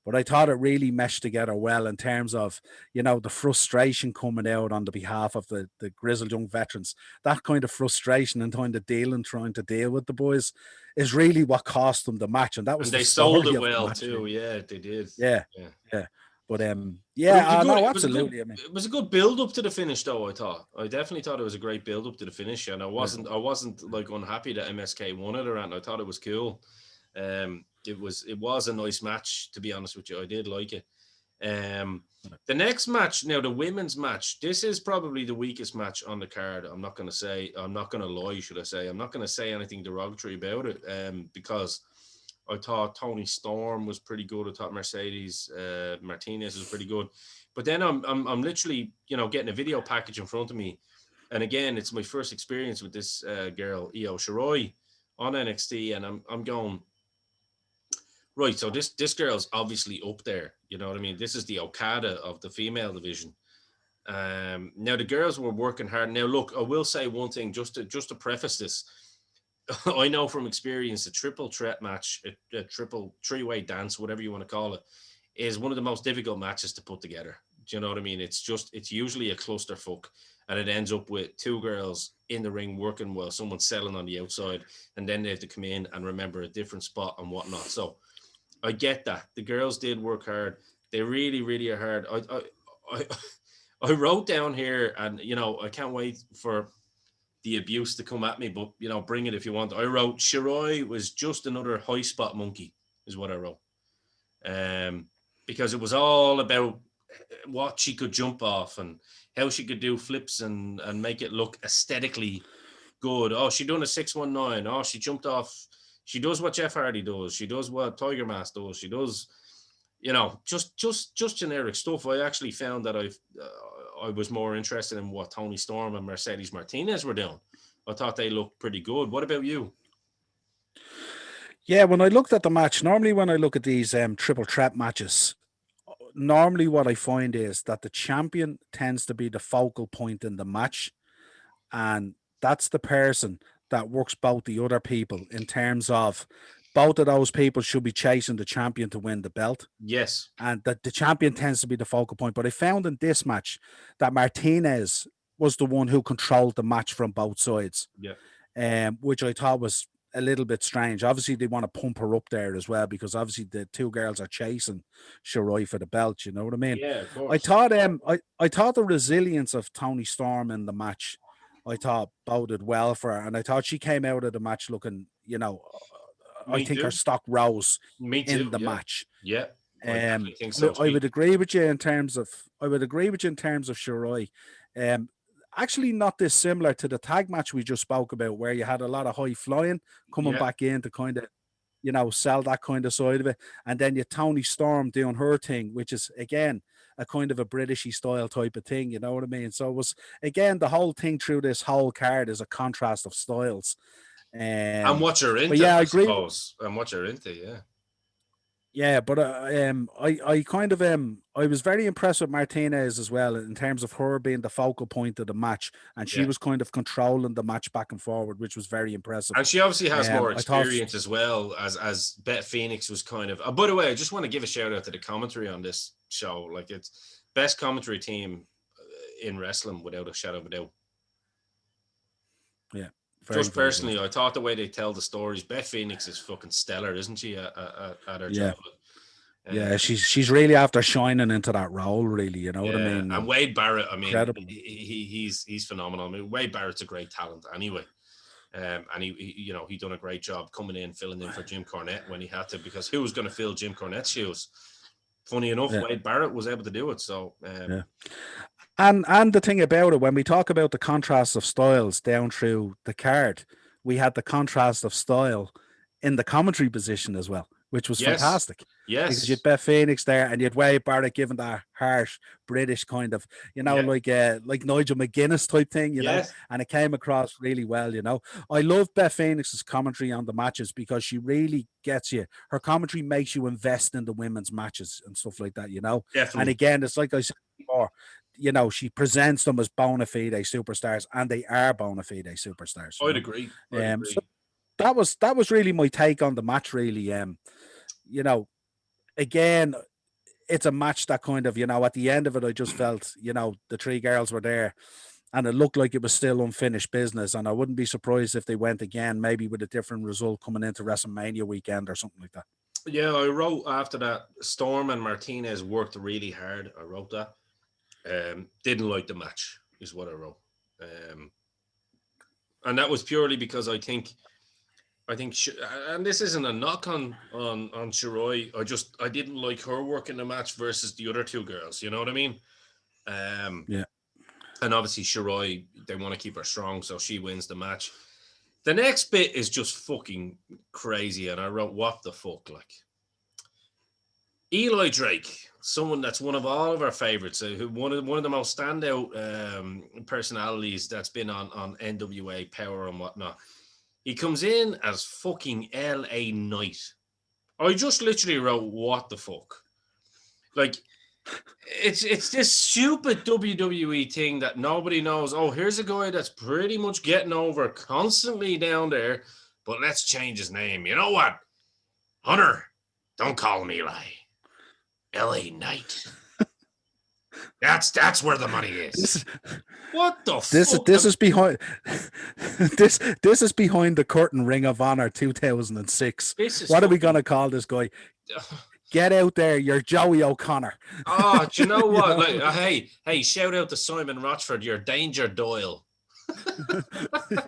But I thought it really meshed together well in terms of, the frustration coming out on the behalf of the grizzled young veterans. That kind of frustration and trying to deal with the boys is really what cost them the match. And that was And the they sold story it of the well match. too. Yeah, they did. Yeah, Yeah. yeah. But But it was a good, no, it was a good, absolutely. I mean, it was a good build up to the finish, though. I definitely thought it was a great build up to the finish, and I wasn't like unhappy that MSK won it around. I thought it was cool. It was a nice match, to be honest with you. I did like it. The next match, now the women's match, this is probably the weakest match on the card. I'm not going to lie, should I say? I'm not going to say anything derogatory about it, because I thought Toni Storm was pretty good. I thought Mercedes Martinez was pretty good. But then I'm literally, getting a video package in front of me. And again, it's my first experience with this girl, Io Shirai, on NXT. And I'm going, right, so this girl's obviously up there. You know what I mean? This is the Okada of the female division. Now, the girls were working hard. Now, look, I will say one thing, just to preface this. I know from experience, a triple threat match, a triple three-way dance, whatever you want to call it, is one of the most difficult matches to put together. Do you know what I mean? It's usually a clusterfuck, and it ends up with two girls in the ring working while someone's selling on the outside, and then they have to come in and remember a different spot and whatnot. So I get that. The girls did work hard. They really, really are hard. I wrote down here, and, I can't wait for the abuse to come at me, but bring it if you want. I wrote Shirai was just another high spot monkey, is what I wrote. Because it was all about what she could jump off and how she could do flips and make it look aesthetically good. Oh, she done a 619. Oh, she jumped off. She does what Jeff Hardy does. She does what Tiger Mask does. She does, just generic stuff. I actually found that I was more interested in what Toni Storm and Mercedes Martinez were doing. I thought they looked pretty good. What about you? Yeah, when I looked at the match, normally when I look at these triple threat matches, normally what I find is that the champion tends to be the focal point in the match, and that's the person that works both the other people in terms of both of those people should be chasing the champion to win the belt. Yes. And that the champion tends to be the focal point. But I found in this match that Martinez was the one who controlled the match from both sides. Yeah. Which I thought was a little bit strange. Obviously, they want to pump her up there as well, because obviously the two girls are chasing Shirai for the belt. You know what I mean? Yeah, of course. I thought the resilience of Toni Storm in the match, I thought boded well for her, and I thought she came out of the match looking, I think her stock rose in the match. Yeah, I definitely think so. I would agree with you in terms of Shirai. Actually not dissimilar to the tag match we just spoke about, where you had a lot of high flying coming back in to kind of, sell that kind of side of it. And then you Toni Storm doing her thing, which is, again, a kind of a Britishy style type of thing. You know what I mean? So it was, again, the whole thing through this whole card is a contrast of styles. And what you're into, yeah, I suppose. And what you're into, yeah. Yeah, but I kind of I was very impressed with Martinez as well in terms of her being the focal point of the match, and she was kind of controlling the match back and forward, which was very impressive. And she obviously has more experience as well as Beth Phoenix was kind of. By the way, I just want to give a shout out to the commentary on this show. Like, it's best commentary team in wrestling without a shadow of a doubt. Yeah. Just personally, I thought the way they tell the stories, Beth Phoenix is fucking stellar, isn't she? At her job. Yeah, she's really after shining into that role, really. You know what I mean? And Wade Barrett, I mean, incredible. He's phenomenal. I mean, Wade Barrett's a great talent anyway. And he done a great job coming in, filling in for Jim Cornette when he had to, because who was going to fill Jim Cornette's shoes? Funny enough, Wade Barrett was able to do it. So And the thing about it, when we talk about the contrast of styles down through the card, we had the contrast of style in the commentary position as well, which was fantastic. Yes. Because you had Beth Phoenix there, and you had Wade Barrett giving that harsh British kind of, like Nigel McGuinness type thing, you know, and it came across really well, you know. I love Beth Phoenix's commentary on the matches because she really gets you. Her commentary makes you invest in the women's matches and stuff like that, you know. Definitely. And again, it's like I said before, she presents them as bona fide superstars, and they are bona fide superstars. I'd agree. So that was really my take on the match, really. Again, it's a match that kind of, at the end of it, I just felt, the three girls were there and it looked like it was still unfinished business. And I wouldn't be surprised if they went again, maybe with a different result coming into WrestleMania weekend or something like that. Yeah, I wrote after that, Storm and Martinez worked really hard. I wrote that. Didn't like the match, is what I wrote. And that was purely because I think, and this isn't a knock on Shirai. I didn't like her working the match versus the other two girls. You know what I mean? Yeah. And obviously Shirai, they want to keep her strong, so she wins the match. The next bit is just fucking crazy, and I wrote, what the fuck, like. Eli Drake, someone that's one of all of our favorites, one of the most standout personalities that's been on NWA Power and whatnot. He comes in as fucking LA Knight. I just literally wrote, what the fuck? Like, it's this stupid WWE thing that nobody knows. Oh, here's a guy that's pretty much getting over constantly down there, but let's change his name. You know what? Hunter, don't call him Eli. LA Knight. That's where the money is. What the fuck? This is behind this is behind the curtain, Ring of Honor 2006. What are we gonna call this guy? Get out there, you're Joey O'Connor. Oh, do you know what? Like, hey, shout out to Simon Rochford, you're Danger Doyle. Do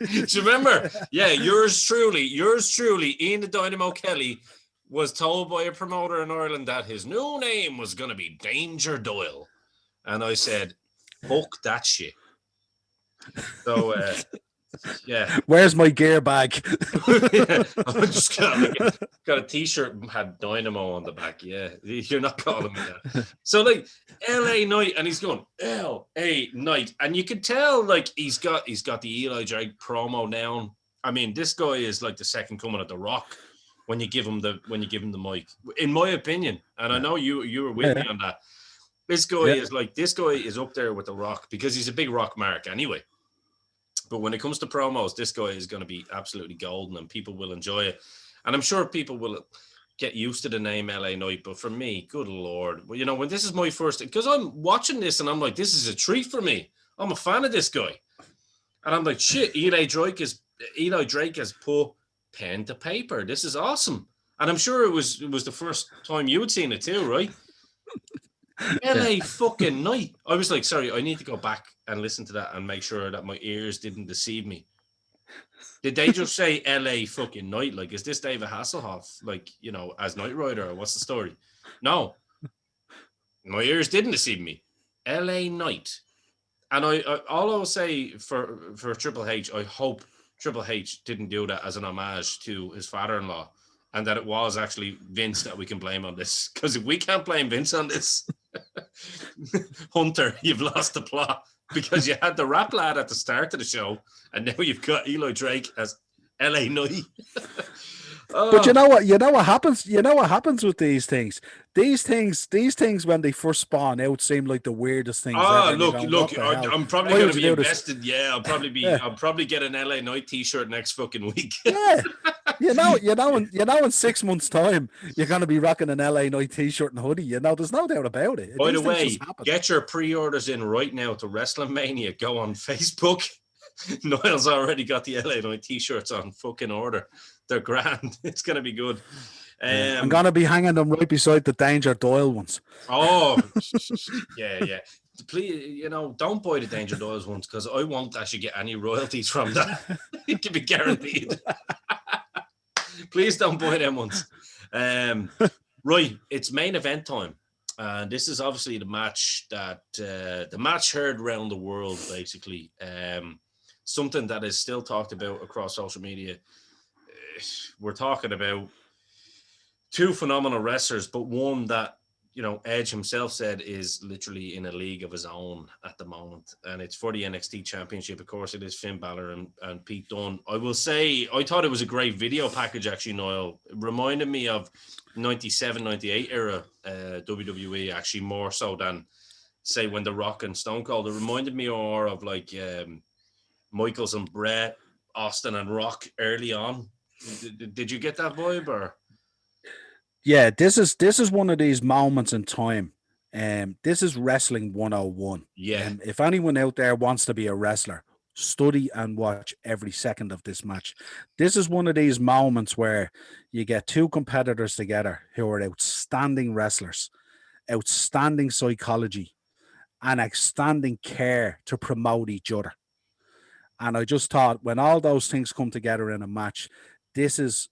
you remember? Yeah, yours truly, Ian the Dynamo Kelly was told by a promoter in Ireland that his new name was going to be Danger Doyle. And I said, fuck that shit. So, yeah. Where's my gear bag? Yeah, I just got a t-shirt and had Dynamo on the back. Yeah, you're not calling me that. So, like, LA Knight, and he's going, LA Knight. And you could tell, like, he's got the Eli Drake promo down. I mean, this guy is like the second coming of The Rock. When you give him the mic, in my opinion, and I know you were with me on that. This guy is up there with The Rock because he's a big Rock mark anyway. But when it comes to promos, this guy is going to be absolutely golden, and people will enjoy it. And I'm sure people will get used to the name LA Knight. But for me, good Lord, well, when this is my first, because I'm watching this and I'm like, this is a treat for me. I'm a fan of this guy, and I'm like, shit. Eli Drake has put pen to paper. This is awesome. And I'm sure it was the first time you had seen it too, right? LA fucking Knight. I was like, sorry, I need to go back and listen to that and make sure that my ears didn't deceive me. Did they just say LA fucking Knight? Like, is this David Hasselhoff, like, as Knight Rider, or what's the story? No. My ears didn't deceive me. LA Knight. And I all I will say for Triple H, I hope Triple H didn't do that as an homage to his father-in-law, and that it was actually Vince that we can blame on this. Because if we can't blame Vince on this, Hunter, you've lost the plot, because you had the rap lad at the start of the show, and now you've got Eli Drake as LA Knight. But you know what happens? You know what happens with these things? These things when they first spawn out seem like the weirdest things. Look, I'm probably going to be invested. Yeah, I'll probably get an LA Knight t-shirt next fucking week. Yeah. In 6 months' time, you're going to be rocking an LA Knight t-shirt and hoodie. There's no doubt about it. By the way, get your pre-orders in right now to Wrestling Mania. Go on Facebook. Niall's already got the LA Knight t-shirts on fucking order. They're grand. It's going to be good. I'm going to be hanging them right beside the Danger Doyle ones. Oh, yeah. Please, don't buy the Danger Doyle's ones, because I won't actually get any royalties from that. It can be guaranteed. Please don't buy them ones. Right, it's main event time. This is obviously the match that the match heard around the world, basically. Something that is still talked about across social media. We're talking about two phenomenal wrestlers, but one that, Edge himself said is literally in a league of his own at the moment. And it's for the NXT Championship. Of course, it is Finn Balor and Pete Dunne. I will say, I thought it was a great video package, actually, Niall. It reminded me of 97, 98 era WWE, actually, more so than, say, when The Rock and Stone Cold. It reminded me more of, like, Michaels and Bret, Austin and Rock early on. Did you get that vibe, or? Yeah, this is one of these moments in time. This is wrestling 101. Yeah, If anyone out there wants to be a wrestler, study and watch every second of this match. This is one of these moments where you get two competitors together who are outstanding wrestlers, outstanding psychology, and outstanding care to promote each other. And I just thought when all those things come together in a match, this is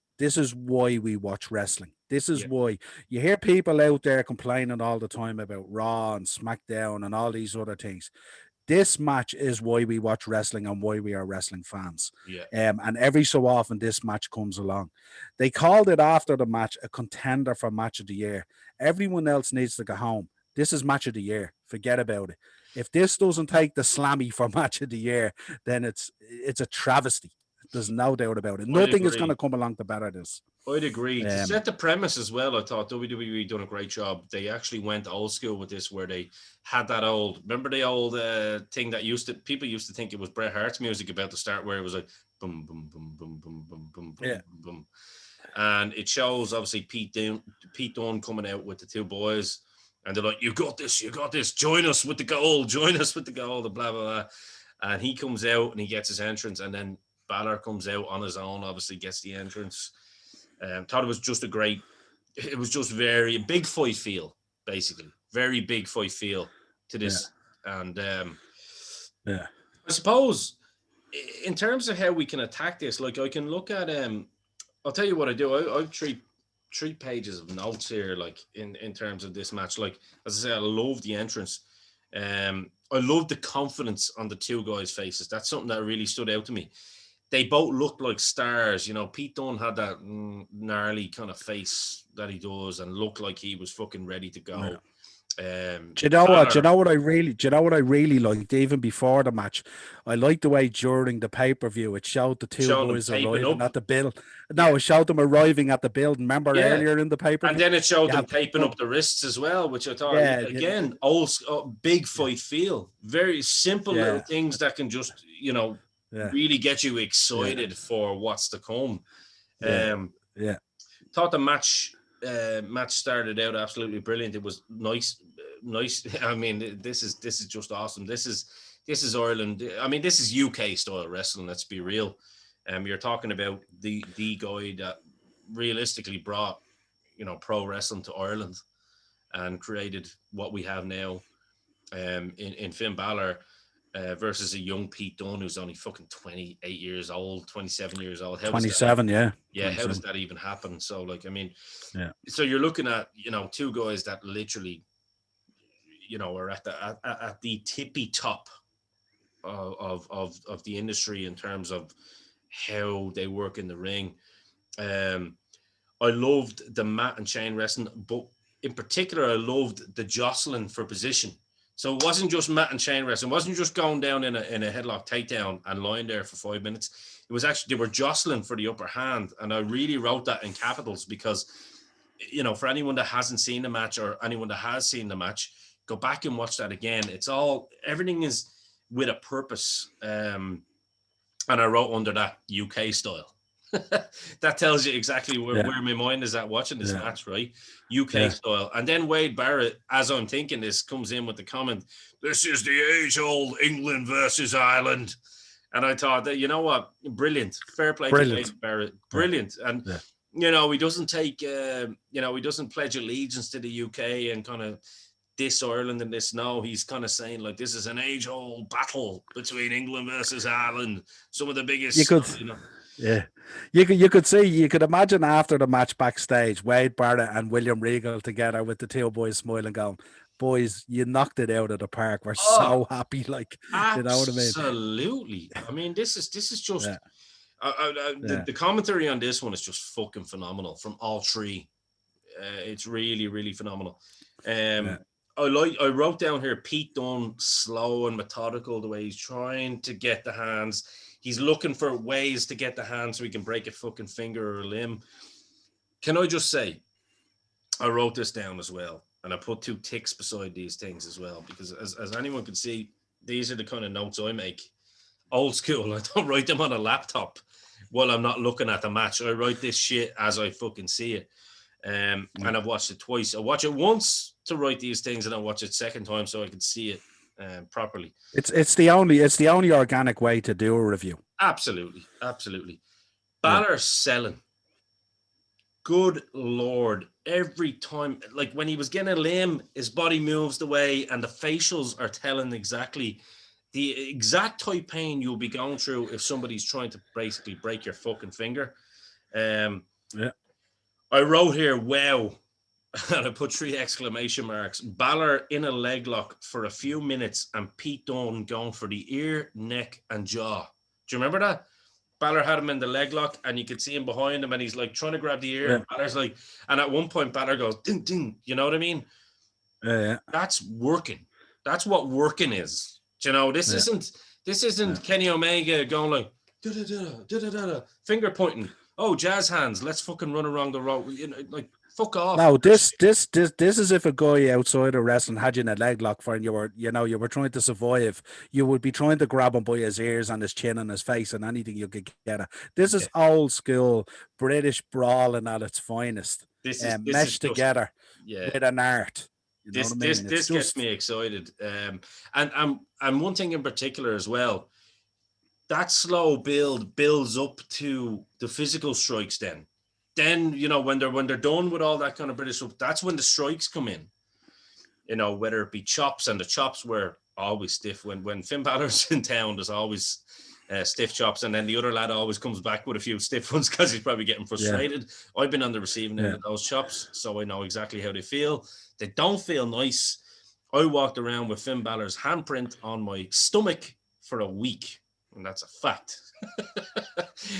why we watch wrestling. This is yeah, why you hear people out there complaining all the time about Raw and SmackDown and all these other things. This match is why we watch wrestling and why we are wrestling fans. yeah, And every so often, this match comes along. They called it after the match a contender for match of the year. Everyone else needs to go home. This is match of the year. Forget about it. If this doesn't take the slammy for match of the year, then it's a travesty. There's no doubt about it. I'd Nothing is going agree. to come along to better this. I'd agree. To Um, set the premise as well, I thought WWE done a great job. They actually went old school with this, where they had that old, remember the old thing that people used to think it was Bret Hart's music about to start, where it was like boom, boom, boom, boom, boom, boom, boom, yeah, boom, boom. And it shows obviously Pete Dunne coming out with the two boys, and they're like, you got this, join us with the gold, and blah, blah, blah. And he comes out and he gets his entrance, and then Balor comes out on his own, obviously gets the entrance. Thought it was just it was just very big fight feel, basically. Very big fight feel to this. yeah, And yeah, I suppose in terms of how we can attack this, like I can look at I'll tell you what I do. I've three pages of notes here, like in terms of this match. Like as I say, I love the entrance. I love the confidence on the two guys' faces. That's something that really stood out to me. They both looked like stars. You know, Pete Dunne had that gnarly kind of face that he does, and looked like he was fucking ready to go. yeah. Do you know what? Do you Balor, know what I really? Do you know what I really liked? Even before the match, I liked the way during the pay-per-view it showed the two showing them boys taping arriving up. at the build. Yeah, No, it showed them arriving at the building. Remember yeah. earlier in the And pay-per-view, then it showed you them have taping up the wrists as well, which I thought, yeah, again, big fight feel. Very simple little yeah, things that can just, yeah, really get you yeah, excited for what's to come. yeah, Um, yeah, Thought the match started out absolutely brilliant. It was nice. I mean, this is just awesome. This is Ireland. I mean, this is UK style wrestling. Let's be real. You're talking about the guy that realistically brought pro wrestling to Ireland and created what we have now. In Finn Balor. Versus a young Pete Dunne who's only fucking 28 years old, 27 years old. How does that 27, yeah, how does 27, that even happen? So, like, I mean, yeah, so you're looking at, two guys that literally, are at the tippy top of the industry in terms of how they work in the ring. I loved the mat and chain wrestling, but in particular, I loved the jostling for position. So it wasn't just mat and chain wrestling. It wasn't just going down in a headlock takedown and lying there for 5 minutes. It was actually, they were jostling for the upper hand. And I really wrote that in capitals because, for anyone that hasn't seen the match or anyone that has seen the match, go back and watch that again. Everything is with a purpose. And I wrote under that UK style. That tells you exactly where my mind is at watching this match, right? UK style. And then Wade Barrett, as I'm thinking this, comes in with the comment, this is the age-old England versus Ireland. And I thought that, you know what? Brilliant. Fair play to Wade Barrett. Brilliant. And, he doesn't take, he doesn't pledge allegiance to the UK and kind of diss Ireland in this. No, he's kind of saying, like, this is an age-old battle between England versus Ireland. Some of the biggest, you could, yeah, you could imagine after the match backstage, Wade Barrett and William Regal together with the two boys smiling, going, "Boys, you knocked it out of the park. We're so happy." Like, you know what I mean? Absolutely. I mean, this is just the commentary on this one is just fucking phenomenal from all three. It's really, really phenomenal. I wrote down here Pete Dunne, slow and methodical, the way he's trying to get the hands. He's looking for ways to get the hand so he can break a fucking finger or a limb. Can I just say, I wrote this down as well, and I put 2 ticks beside these things as well, because as anyone can see, these are the kind of notes I make. Old school. I don't write them on a laptop while I'm not looking at the match. I write this shit as I fucking see it. And I've watched it twice. I watch it once to write these things, and I watch it second time so I can see it properly. It's the only organic way to do a review. Absolutely. Balor selling. Good Lord. Every time, like when he was getting a limb, his body moves the way, and the facials are telling exactly the exact type pain you'll be going through if somebody's trying to basically break your fucking finger. I wrote here, wow, and I put 3 exclamation marks. Balor in a leg lock for a few minutes, and Pete Dunne going for the ear, neck, and jaw. Do you remember that? Balor had him in the leg lock, and you could see him behind him, and he's like trying to grab the ear. Yeah. And Balor's like, and at one point, Balor goes, ding, ding. You know what I mean? Yeah. That's working. That's what working is. Do you know, this isn't Kenny Omega going like, da-da-da-da, finger pointing. Oh, jazz hands. Let's fucking run around the road. You know, like, fuck off. No, this is if a guy outside of wrestling had you in a leg lock for, and you were trying to survive. You would be trying to grab him by his ears and his chin and his face and anything you could get at. This is old school British brawling at its finest. This meshed together with an art. You know what I mean? This gets me excited. And one thing in particular as well, that slow build builds up to the physical strikes then. Then, you know, when they're done with all that kind of British stuff, that's when the strikes come in. You know, whether it be chops, and the chops were always stiff. When Finn Balor's in town, there's always stiff chops, and then the other lad always comes back with a few stiff ones because he's probably getting frustrated. Yeah. I've been on the receiving end of those chops, so I know exactly how they feel. They don't feel nice. I walked around with Finn Balor's handprint on my stomach for a week, and that's a fact.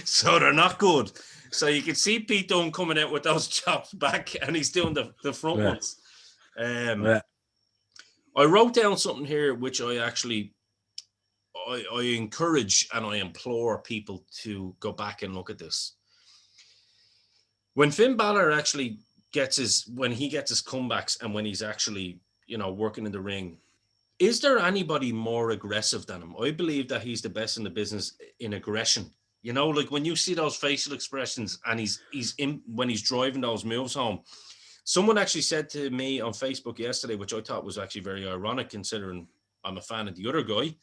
So they're not good. So you can see Pete Dunne coming out with those chops back, and he's doing the front ones. I wrote down something here which I actually I encourage and I implore people to go back and look at this. When Finn Balor actually gets his comebacks, and when he's actually, you know, working in the ring, is there anybody more aggressive than him? I believe that he's the best in the business in aggression. You know, like when you see those facial expressions, and when he's driving those moves home. Someone actually said to me on Facebook yesterday, which I thought was actually very ironic considering I'm a fan of the other guy,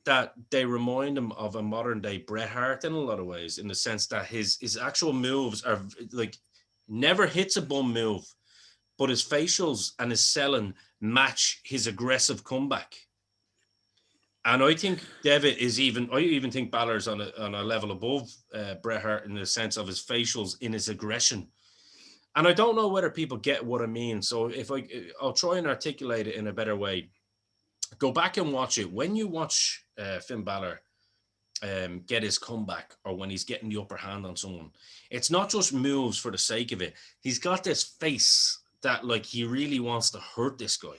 that they remind him of a modern day Bret Hart in a lot of ways, in the sense that his actual moves are like never hits a bum move, but his facials and his selling match his aggressive comeback. And I think Devitt is I even think Balor's on a level above Bret Hart in the sense of his facials in his aggression. And I don't know whether people get what I mean. So I'll try and articulate it in a better way. Go back and watch it. When you watch Finn Balor get his comeback, or when he's getting the upper hand on someone, it's not just moves for the sake of it. He's got this face that like he really wants to hurt this guy.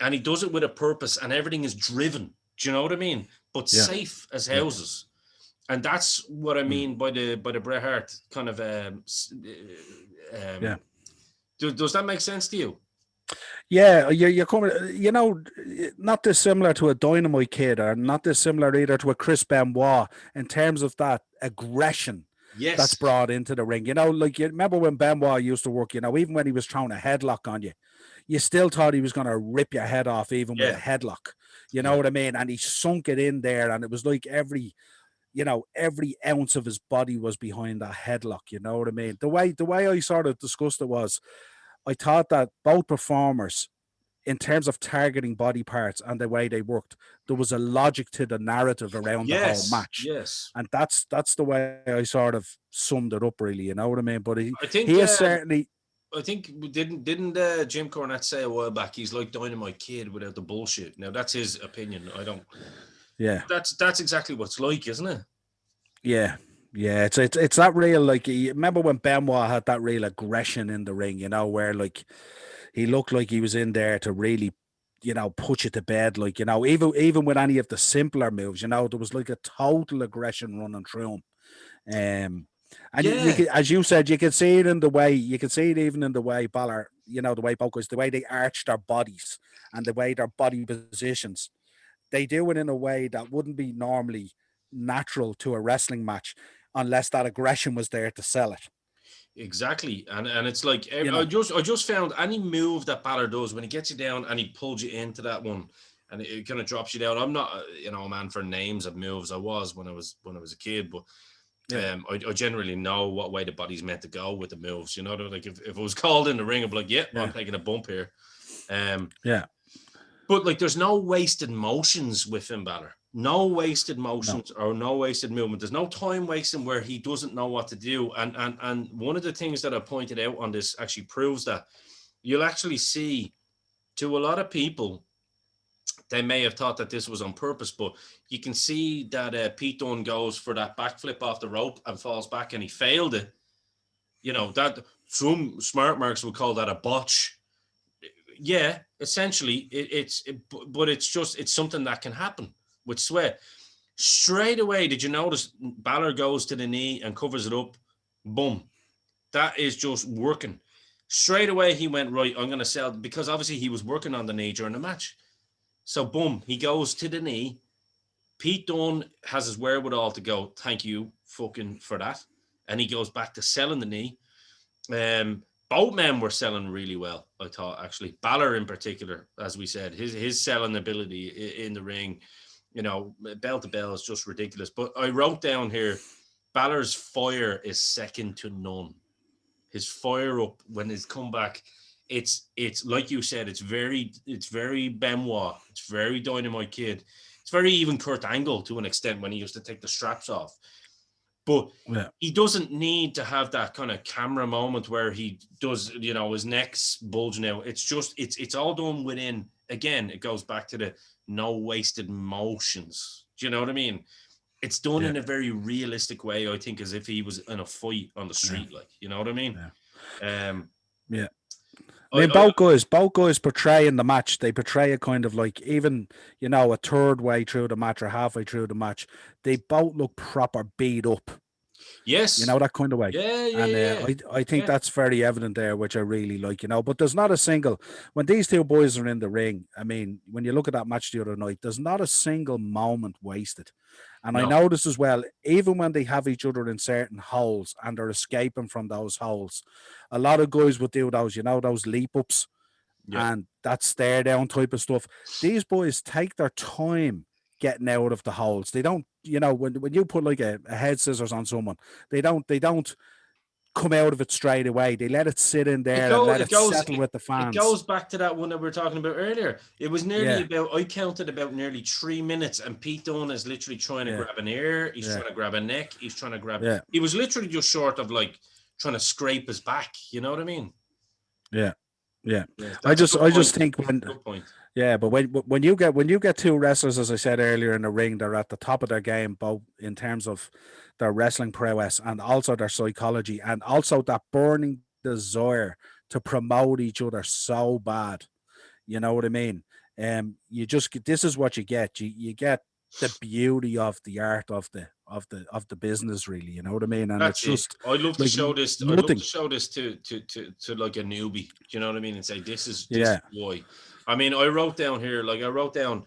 And he does it with a purpose, and everything is driven. Do you know what I mean? But safe as houses. Yeah. And that's what I mean by the Bret Hart kind of. Does that make sense to you? Yeah, you're coming. You know, not dissimilar to a Dynamite Kid, or not dissimilar either to a Chris Benoit in terms of that aggression. Yes. That's brought into the ring. You know, like you remember when Benoit used to work. You know, even when he was throwing a headlock on you, you still thought he was going to rip your head off, even with a headlock. You know what I mean? And he sunk it in there, and it was like every ounce of his body was behind that headlock. You know what I mean? The way I sort of discussed it was, I thought that both performers, in terms of targeting body parts and the way they worked, there was a logic to the narrative around the whole match. Yes. And that's the way I sort of summed it up, really. You know what I mean? But he is certainly. I think didn't Jim Cornette say a while back, he's like Dynamite Kid without the bullshit. Now that's his opinion. I don't. Yeah. That's exactly what it's like, isn't it? Yeah. Yeah, it's that real, like, you remember when Benoit had that real aggression in the ring, you know, where like he looked like he was in there to really, you know, put you to bed, like, you know, even with any of the simpler moves, you know, there was like a total aggression running through him. And you could, as you said, you could see it in the way, you could see it even in the way Balor, you know, the way both guys, the way they arch their bodies and the way their body positions, they do it in a way that wouldn't be normally natural to a wrestling match, unless that aggression was there to sell it. Exactly, and it's like You I know, just found any move that Balor does when he gets you down and he pulls you into that one, and it kind of drops you down. I'm not a man for names of moves. I was when I was a kid, but yeah, I generally know what way the body's meant to go with the moves. You know, like if it was called in the ring, I'd be like, yeah, I'm yeah, taking a bump here. Um, yeah. but like, there's no wasted motions with Finn Balor. No wasted No, motions or no wasted movement. There's no time wasting where he doesn't know what to do. And one of the things that I pointed out on this actually proves that you'll actually see, to a lot of people, they may have thought that this was on purpose, but you can see that Pete Dunne goes for that backflip off the rope and falls back, and he failed it. You know, that some smart marks would call that a botch. Yeah, essentially, but it's something that can happen with sweat. Straight away, did you notice Balor goes to the knee and covers it up? Boom. That is just working. Straight away, he went, right, I'm going to sell, because obviously he was working on the knee during the match. So, boom, he goes to the knee. Pete Dunne has his wherewithal to go, thank you fucking for that. And he goes back to selling the knee. Both men were selling really well, I thought, actually. Balor in particular, as we said, his selling ability in the ring, you know, bell to bell is just ridiculous. But I wrote down here, Balor's fire is second to none. His fire up when his comeback, it's like you said, it's very Benoit, it's very Dynamite Kid, it's very even Kurt Angle to an extent when he used to take the straps off. But yeah, he doesn't need to have that kind of camera moment where he does, you know, his neck's bulging out. It's just, it's all done within. Again, it goes back to the no wasted motions. Do you know what I mean? It's done yeah, in a very realistic way, I think, as if he was in a fight on the yeah, street, like, you know what I mean? yeah, Um, yeah. I I, mean, I both guys portray in the match. They portray it kind of like, even, you know, a third way through the match or halfway through the match, they both look proper beat up. You yes, know, that kind of way. yeah, And yeah, yeah, I think yeah. that's very evident there, which I really like, you know. But there's not a single, when these two boys are in the ring, I mean, when you look at that match the other night, there's not a single moment wasted. And I No, noticed as well, even when they have each other in certain holes and they're escaping from those holes, a lot of guys would do those, you know, those leap ups yeah. and that stare down type of stuff. These boys take their time getting out of the holes. They don't, you know, when you put like a head scissors on someone, they don't come out of it straight away. They let it sit in there and let it settle with the It fans. goes back to that one that we were talking about earlier. It was nearly Yeah, about, I counted about nearly 3 minutes, and Pete Dunne is literally trying to yeah, grab an ear, he's yeah, trying to grab a neck, he's trying to grab, yeah, he was literally just short of like trying to scrape his back, you know what I mean? yeah, yeah. Yeah, I that's a just good I point. just think when Good point. yeah, but when you get two wrestlers, as I said earlier, in the ring, they're at the top of their game, both in terms of their wrestling prowess and also their psychology, and also that burning desire to promote each other so bad. You know what I mean? You just get, this is what you get. You get the beauty of the art of the business, really. You know what I mean? And it's That's it. just I'd love to like show this. I'd love to nothing. show this to like a newbie. Do you know what I mean? And say this is Yeah, why. I mean, I wrote down here. Like I wrote down,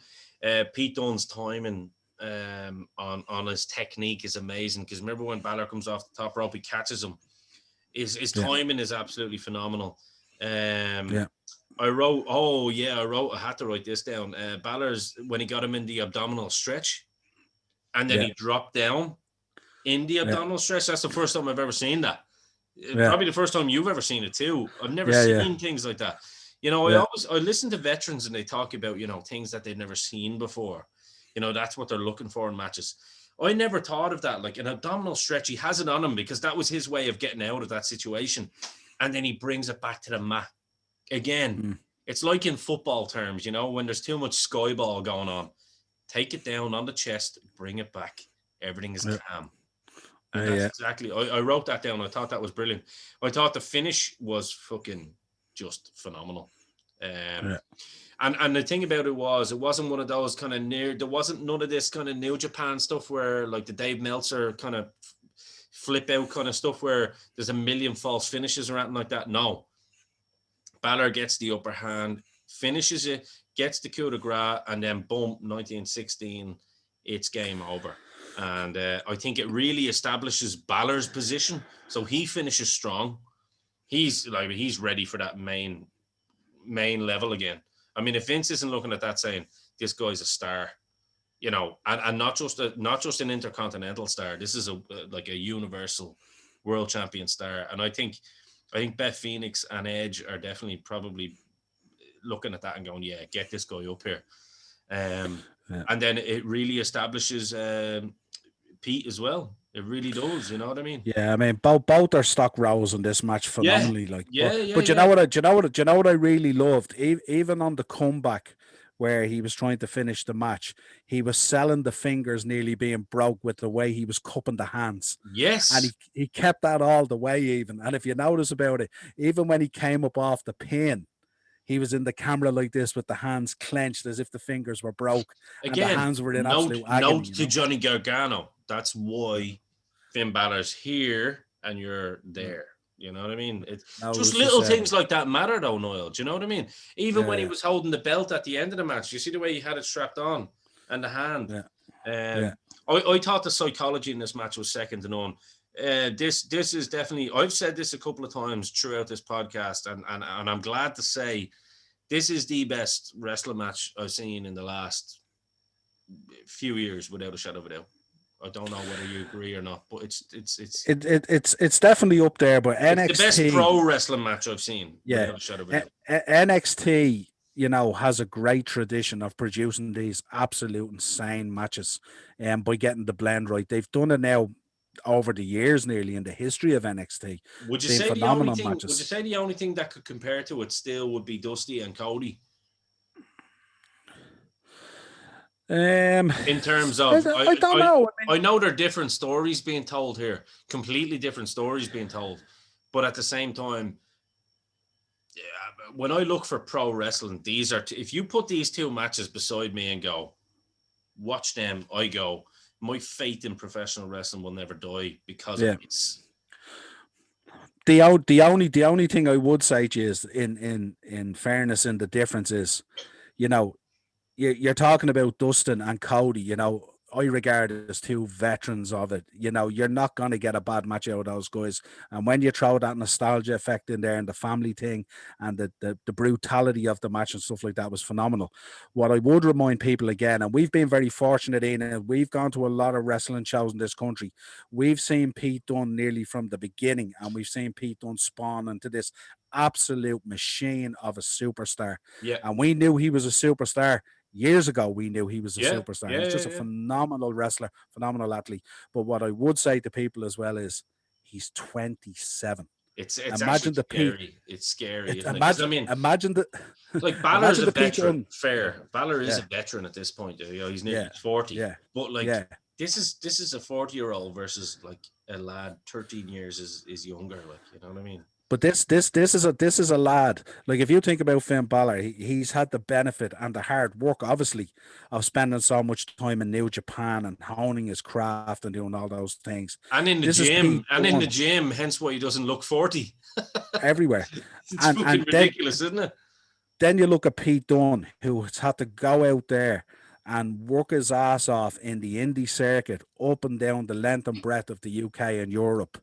Pete Dunne's timing on his technique is amazing. Because remember when Balor comes off the top rope, he catches him. His yeah, timing is absolutely phenomenal. Um, yeah, I wrote. Oh yeah, I had to write this down. Balor's when he got him in the abdominal stretch, and then yeah, he dropped down in the yeah, abdominal stretch. That's the first time I've ever seen that. yeah, Probably the first time you've ever seen it too. I've never yeah, yeah, seen things like that. You know, yeah, I listen to veterans and they talk about, you know, things that they've never seen before. You know, that's what they're looking for in matches. I never thought of that. Like an abdominal stretch, he has it on him because that was his way of getting out of that situation. And then he brings it back to the mat. Again, mm, it's like in football terms, you know, when there's too much sky ball going on, take it down on the chest, bring it back. Everything is yeah, calm. And yeah, that's yeah, exactly, I wrote that down. I thought that was brilliant. I thought the finish was fucking just phenomenal. Um, yeah, and the thing about it was, it wasn't one of those kind of there wasn't none of this kind of New Japan stuff where like the Dave Meltzer kind of flip out kind of stuff where there's a million false finishes or anything like that. No, Balor gets the upper hand, finishes it, gets the coup de grace, and then boom, 1916, it's game over. And I think it really establishes Balor's position. So he finishes strong. He's ready for that main level again. I mean, if Vince isn't looking at that saying, this guy's a star, you know, and not just an intercontinental star. This is a universal world champion star. And I think Beth Phoenix and Edge are definitely probably looking at that and going, yeah, get this guy up here. And then it really establishes Pete as well. It really does. You know what I mean? Yeah, I mean both are stock rose in this match phenomenally. But you know what I really loved, even on the comeback where he was trying to finish the match, he was selling the fingers nearly being broke with the way he was cupping the hands. Yes, and he kept that all the way even. And if you notice about it, even when he came up off the pin, he was in the camera like this with the hands clenched as if the fingers were broke. Again, and the hands were in absolute agony. Note to Johnny Gargano. That's why Finn Balor's here and you're there. You know what I mean? It's just little things like that matter though, Niall. Do you know what I mean? Even when he was holding the belt at the end of the match, you see the way he had it strapped on and the hand. I thought the psychology in this match was second to none. This is definitely, I've said this a couple of times throughout this podcast, and I'm glad to say this is the best wrestling match I've seen in the last few years, without a shadow of a doubt. I don't know whether you agree or not, but it's definitely up there. But NXT, it's the best pro wrestling match I've seen. Yeah, without a shadow of a doubt. NXT, you know, has a great tradition of producing these absolute insane matches, and by getting the blend right, they've done it now over the years, nearly in the history of NXT. Would you say the only thing that could compare to it still would be Dusty and Cody? In terms of, I don't know. I know there are different stories being told here, completely different stories being told, but at the same time, when I look for pro wrestling, these are if you put these two matches beside me and go, watch them, I go, my faith in professional wrestling will never die because of this. The only thing I would say to you is, in fairness, and the difference is, you know, you're talking about Dustin and Cody. You know, I regard as two veterans of it. You know, you're not going to get a bad match out of those guys. And when you throw that nostalgia effect in there and the family thing and the brutality of the match and stuff like that was phenomenal. What I would remind people again, and we've been very fortunate in it, we've gone to a lot of wrestling shows in this country. We've seen Pete Dunne nearly from the beginning, and we've seen Pete Dunne spawn into this absolute machine of a superstar. Yeah. And we knew he was a superstar. Years ago, we knew he was a superstar. He's just a phenomenal wrestler, phenomenal athlete. But what I would say to people as well is he's 27. It's imagine the scary. Pete, it's scary. Imagine the like Balor's a veteran. Fair, Balor is a veteran at this point. You know, he's nearly 40. Yeah, but this is a 40-year-old versus like a lad 13 years is younger. Like, you know what I mean? But this is a lad. Like, if you think about Finn Balor, he's had the benefit and the hard work, obviously, of spending so much time in New Japan and honing his craft and doing all those things. And in the gym, hence why he doesn't look 40. Everywhere. It's fucking ridiculous, isn't it? Then you look at Pete Dunne, who has had to go out there and work his ass off in the indie circuit, up and down the length and breadth of the UK and Europe,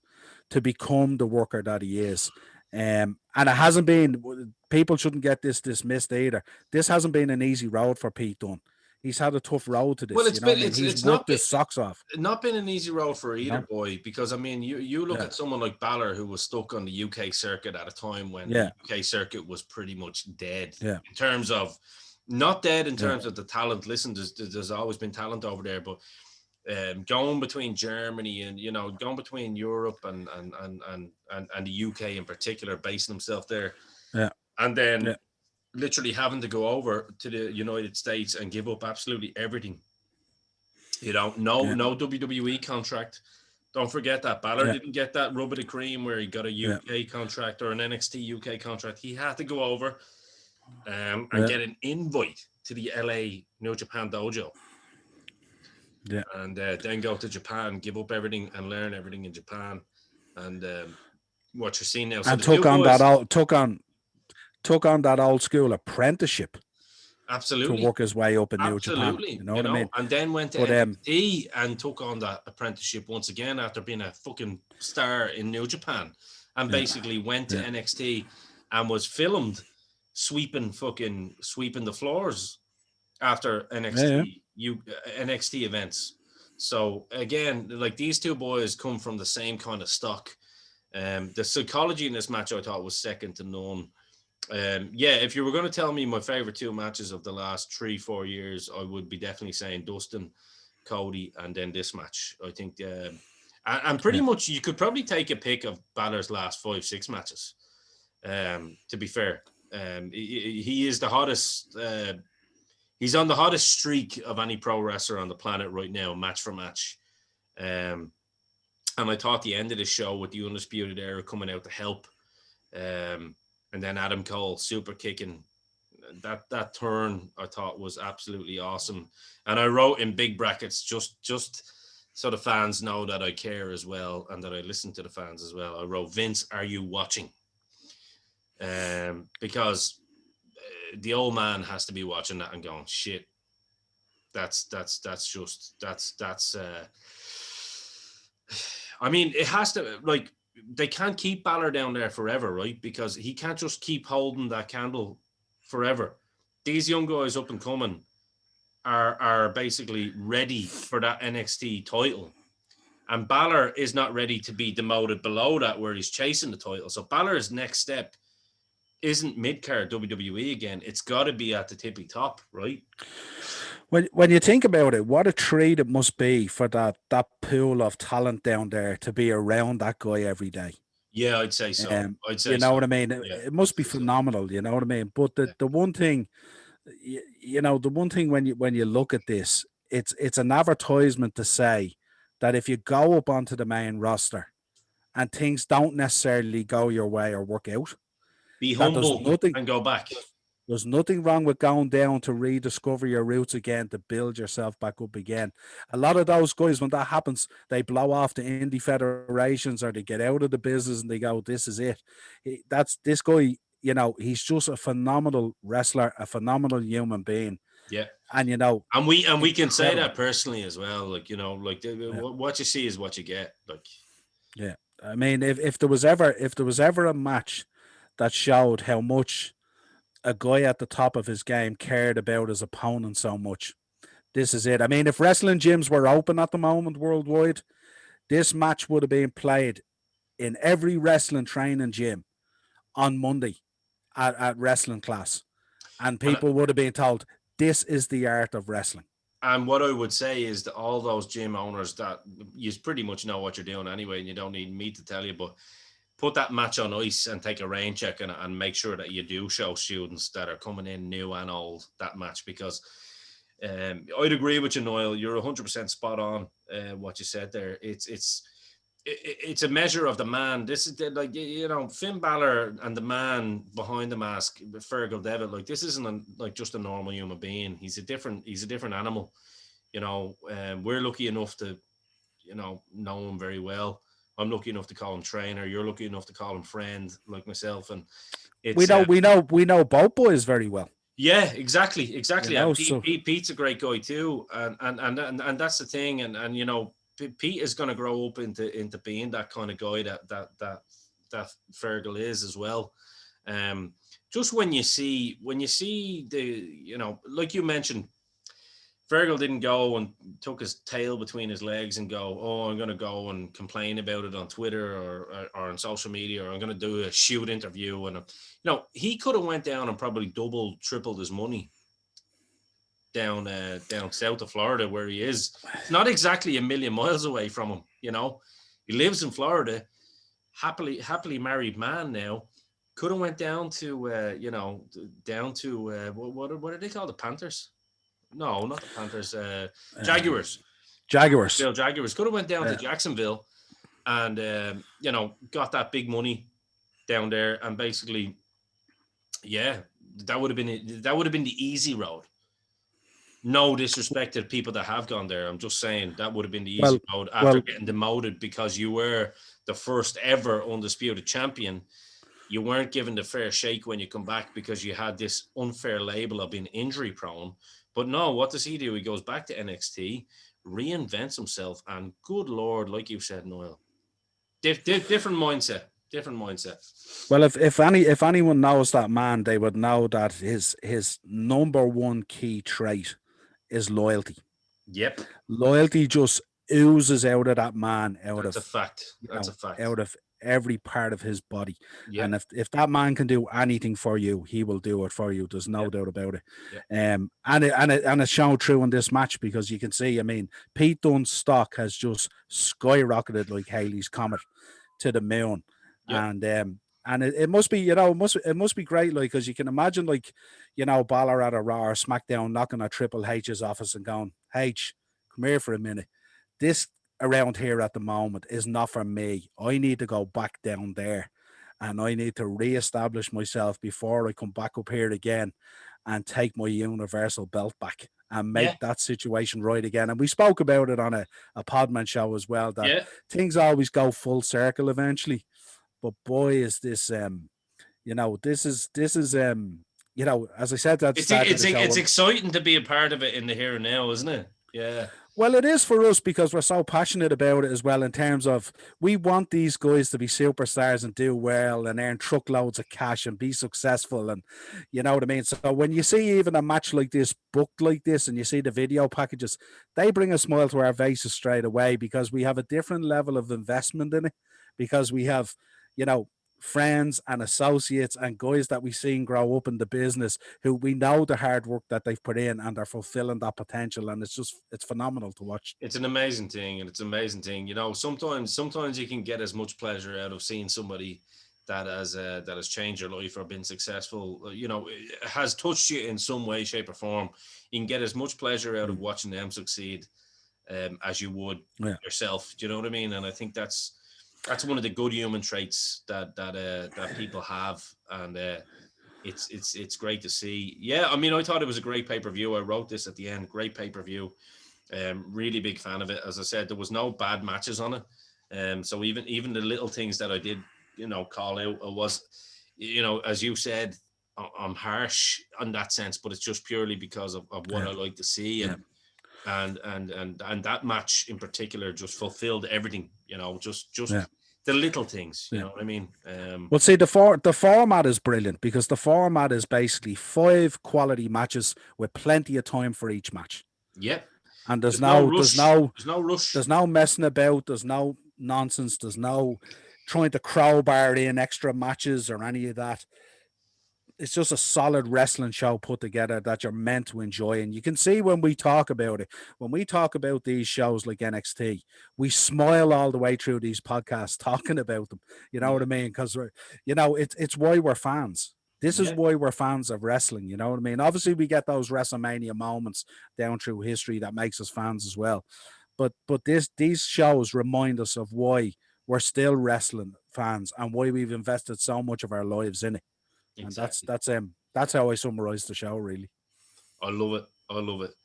to become the worker that he is. And it hasn't been, people shouldn't get this dismissed either. This hasn't been an easy road for Pete Dunne. He's had a tough road to this. Well, he's worked his socks off. Not been an easy road for either boy, because I mean, you look at someone like Balor, who was stuck on the UK circuit at a time when the UK circuit was pretty much dead. In terms of, not dead in terms of the talent. Listen, there's always been talent over there, but going between Germany and, you know, going between Europe and the UK in particular, basing himself there, and then literally having to go over to the United States and give up absolutely everything. You know, no WWE contract. Don't forget that Balor didn't get that rub of the cream where he got a UK contract or an NXT UK contract. He had to go over and get an invite to the LA New Japan Dojo. Yeah, and then go to Japan, give up everything, and learn everything in Japan, and what you're seeing now. So and took on that old school apprenticeship. Absolutely. work his way up in New Japan. Absolutely. You know what I mean? And then went to But, NXT and took on that apprenticeship once again after being a fucking star in New Japan, and basically went to NXT and was filmed sweeping the floors after NXT events. So again, like, these two boys come from the same kind of stock. The psychology in this match, I thought, was second to none. If you were going to tell me my favorite two matches of the last 3-4 years, I would be definitely saying Dustin, Cody, and then this match. I think, and pretty much you could probably take a pick of Balor's last 5-6 matches. To be fair, he is the hottest. He's on the hottest streak of any pro wrestler on the planet right now, match for match. And I thought the end of the show with the Undisputed Era coming out to help. And then Adam Cole super kicking, that turn I thought was absolutely awesome. And I wrote in big brackets, just so the fans know that I care as well and that I listen to the fans as well. I wrote, Vince, are you watching? Because the old man has to be watching that and going, shit. I mean, it has to, like, they can't keep Balor down there forever, right? Because he can't just keep holding that candle forever. These young guys up and coming are basically ready for that NXT title. And Balor is not ready to be demoted below that where he's chasing the title. So Balor's next step isn't mid-card WWE again. It's got to be at the tippy top, right? When you think about it, what a treat it must be for that pool of talent down there to be around that guy every day. Yeah, I'd say so. You know what I mean? It must be phenomenal. You know what I mean? But the one thing, the one thing when you look at this, it's an advertisement to say that if you go up onto the main roster and things don't necessarily go your way or work out, be humble and go back. There's nothing wrong with going down to rediscover your roots again, to build yourself back up again. A lot of those guys, when that happens, they blow off the indie federations or they get out of the business and they go, this is it. That's this guy, he's just a phenomenal wrestler, a phenomenal human being. Yeah. And, and we can say that personally as well. Like, what you see is what you get. Like, yeah. I mean, if there was ever a match that showed how much a guy at the top of his game cared about his opponent so much, this is it. I mean, if wrestling gyms were open at the moment worldwide, this match would have been played in every wrestling training gym on Monday at wrestling class. And people would have been told, this is the art of wrestling. And what I would say is that all those gym owners, that you pretty much know what you're doing anyway, and you don't need me to tell you, but put that match on ice and take a rain check and make sure that you do show students that are coming in new and old that match, because I'd agree with you, Niall. You're 100% spot on what you said there. It's a measure of the man. This is like, Finn Balor and the man behind the mask, Fergal Devitt. Like, this isn't like just a normal human being. He's a different animal. We're lucky enough to, know him very well. I'm lucky enough to call him trainer. You're lucky enough to call him friend, like myself. And it's, we know both boys very well. Yeah, exactly. Pete's a great guy too, and that's the thing. And Pete is going to grow up into being that kind of guy that Fergal is as well. Just when you see the, like you mentioned, Fergal didn't go and took his tail between his legs and go, oh, I'm going to go and complain about it on Twitter or on social media, or I'm going to do a shoot interview. And, he could have went down and probably doubled, tripled his money down south of Florida where he is. It's not exactly a million miles away from him, He lives in Florida, happily married man now. Could have went down to, what are they called? The Panthers? No, not the Panthers. Jaguars. Jaguars. Could have went down to Jacksonville and, got that big money down there. And basically, that would have been the easy road. No disrespect to people that have gone there. I'm just saying that would have been the easy road after getting demoted because you were the first ever undisputed champion. you weren't given the fair shake when you come back because you had this unfair label of being injury prone. But no, what does he do? He goes back to NXT, reinvents himself, and good Lord, like you said, Niall, different mindset. Different mindset. Well, if anyone knows that man, they would know that his number one key trait is loyalty. Yep. Loyalty just oozes out of that man, That's a fact. That's a fact. out of every part of his body. Yep. And if that man can do anything for you, he will do it for you. There's no doubt about it. Yep. And it's shown through in this match because you can see, I mean, Pete Dunne's stock has just skyrocketed like Halley's Comet to the moon. Yep. And it must be, it must be great, like, because you can imagine, like, Balor at a Raw or SmackDown knocking at Triple H's office and going, H, come here for a minute. This around here at the moment is not for me. I need to go back down there and I need to reestablish myself before I come back up here again and take my Universal belt back and make that situation right again. And we spoke about it on a Podman show as well, that things always go full circle eventually. But boy, is this, this is as I said, it's exciting to be a part of it in the here and now, isn't it? Yeah. Well, it is for us because we're so passionate about it as well, in terms of we want these guys to be superstars and do well and earn truckloads of cash and be successful. And you know what I mean? So when you see even a match like this booked like this and you see the video packages, they bring a smile to our faces straight away because we have a different level of investment in it, because we have, friends and associates and guys that we've seen grow up in the business who we know the hard work that they've put in and they're fulfilling that potential, and it's phenomenal to watch. It's an amazing thing, and it's an amazing thing. Sometimes you can get as much pleasure out of seeing somebody that has changed your life or been successful, has touched you in some way, shape, or form. You can get as much pleasure out of watching them succeed as you would yourself. Do you know what I mean? And I think that's one of the good human traits that people have, and it's great to see. Yeah, I mean, I thought it was a great pay-per-view. I wrote this at the end. Great pay-per-view. Really big fan of it. As I said, there was no bad matches on it. So even the little things that I did, call out, it was, as you said, I'm harsh in that sense, but it's just purely because of what I like to see. And that match in particular just fulfilled everything, just the little things, you know what I mean? Well, see, the format is brilliant because the format is basically 5 quality matches with plenty of time for each match. Yep. And there's no rush. There's no messing about. There's no nonsense. There's no trying to crowbar in extra matches or any of that. It's just a solid wrestling show put together that you're meant to enjoy. And you can see when we talk about it, when we talk about these shows like NXT, we smile all the way through these podcasts talking about them. You know what I mean? Because, it's why we're fans. This is why we're fans of wrestling. You know what I mean? Obviously, we get those WrestleMania moments down through history that makes us fans as well. But these shows remind us of why we're still wrestling fans and why we've invested so much of our lives in it. Exactly. And that's how I summarize the show, really. I love it.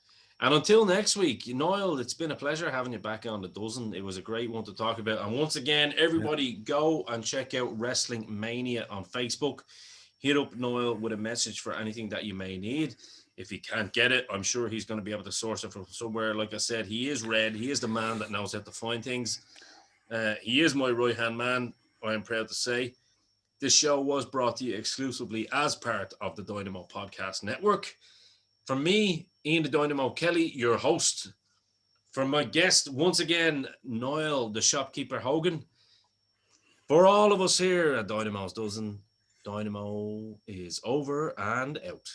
And until next week, Niall, it's been a pleasure having you back on the dozen. It was a great one to talk about. And once again, everybody go and check out Wrestling Mania on Facebook. Hit up Niall with a message for anything that you may need. If he can't get it, I'm sure he's going to be able to source it from somewhere. Like I said, he is Red. He is the man that knows how to find things. He is my right-hand man, I am proud to say. This show was brought to you exclusively as part of the Dynamo Podcast Network. From me, Ian the Dynamo Kelly, your host. From my guest, once again, Niall the Shopkeeper Hogan. For all of us here at Dynamo's Dozen, Dynamo is over and out.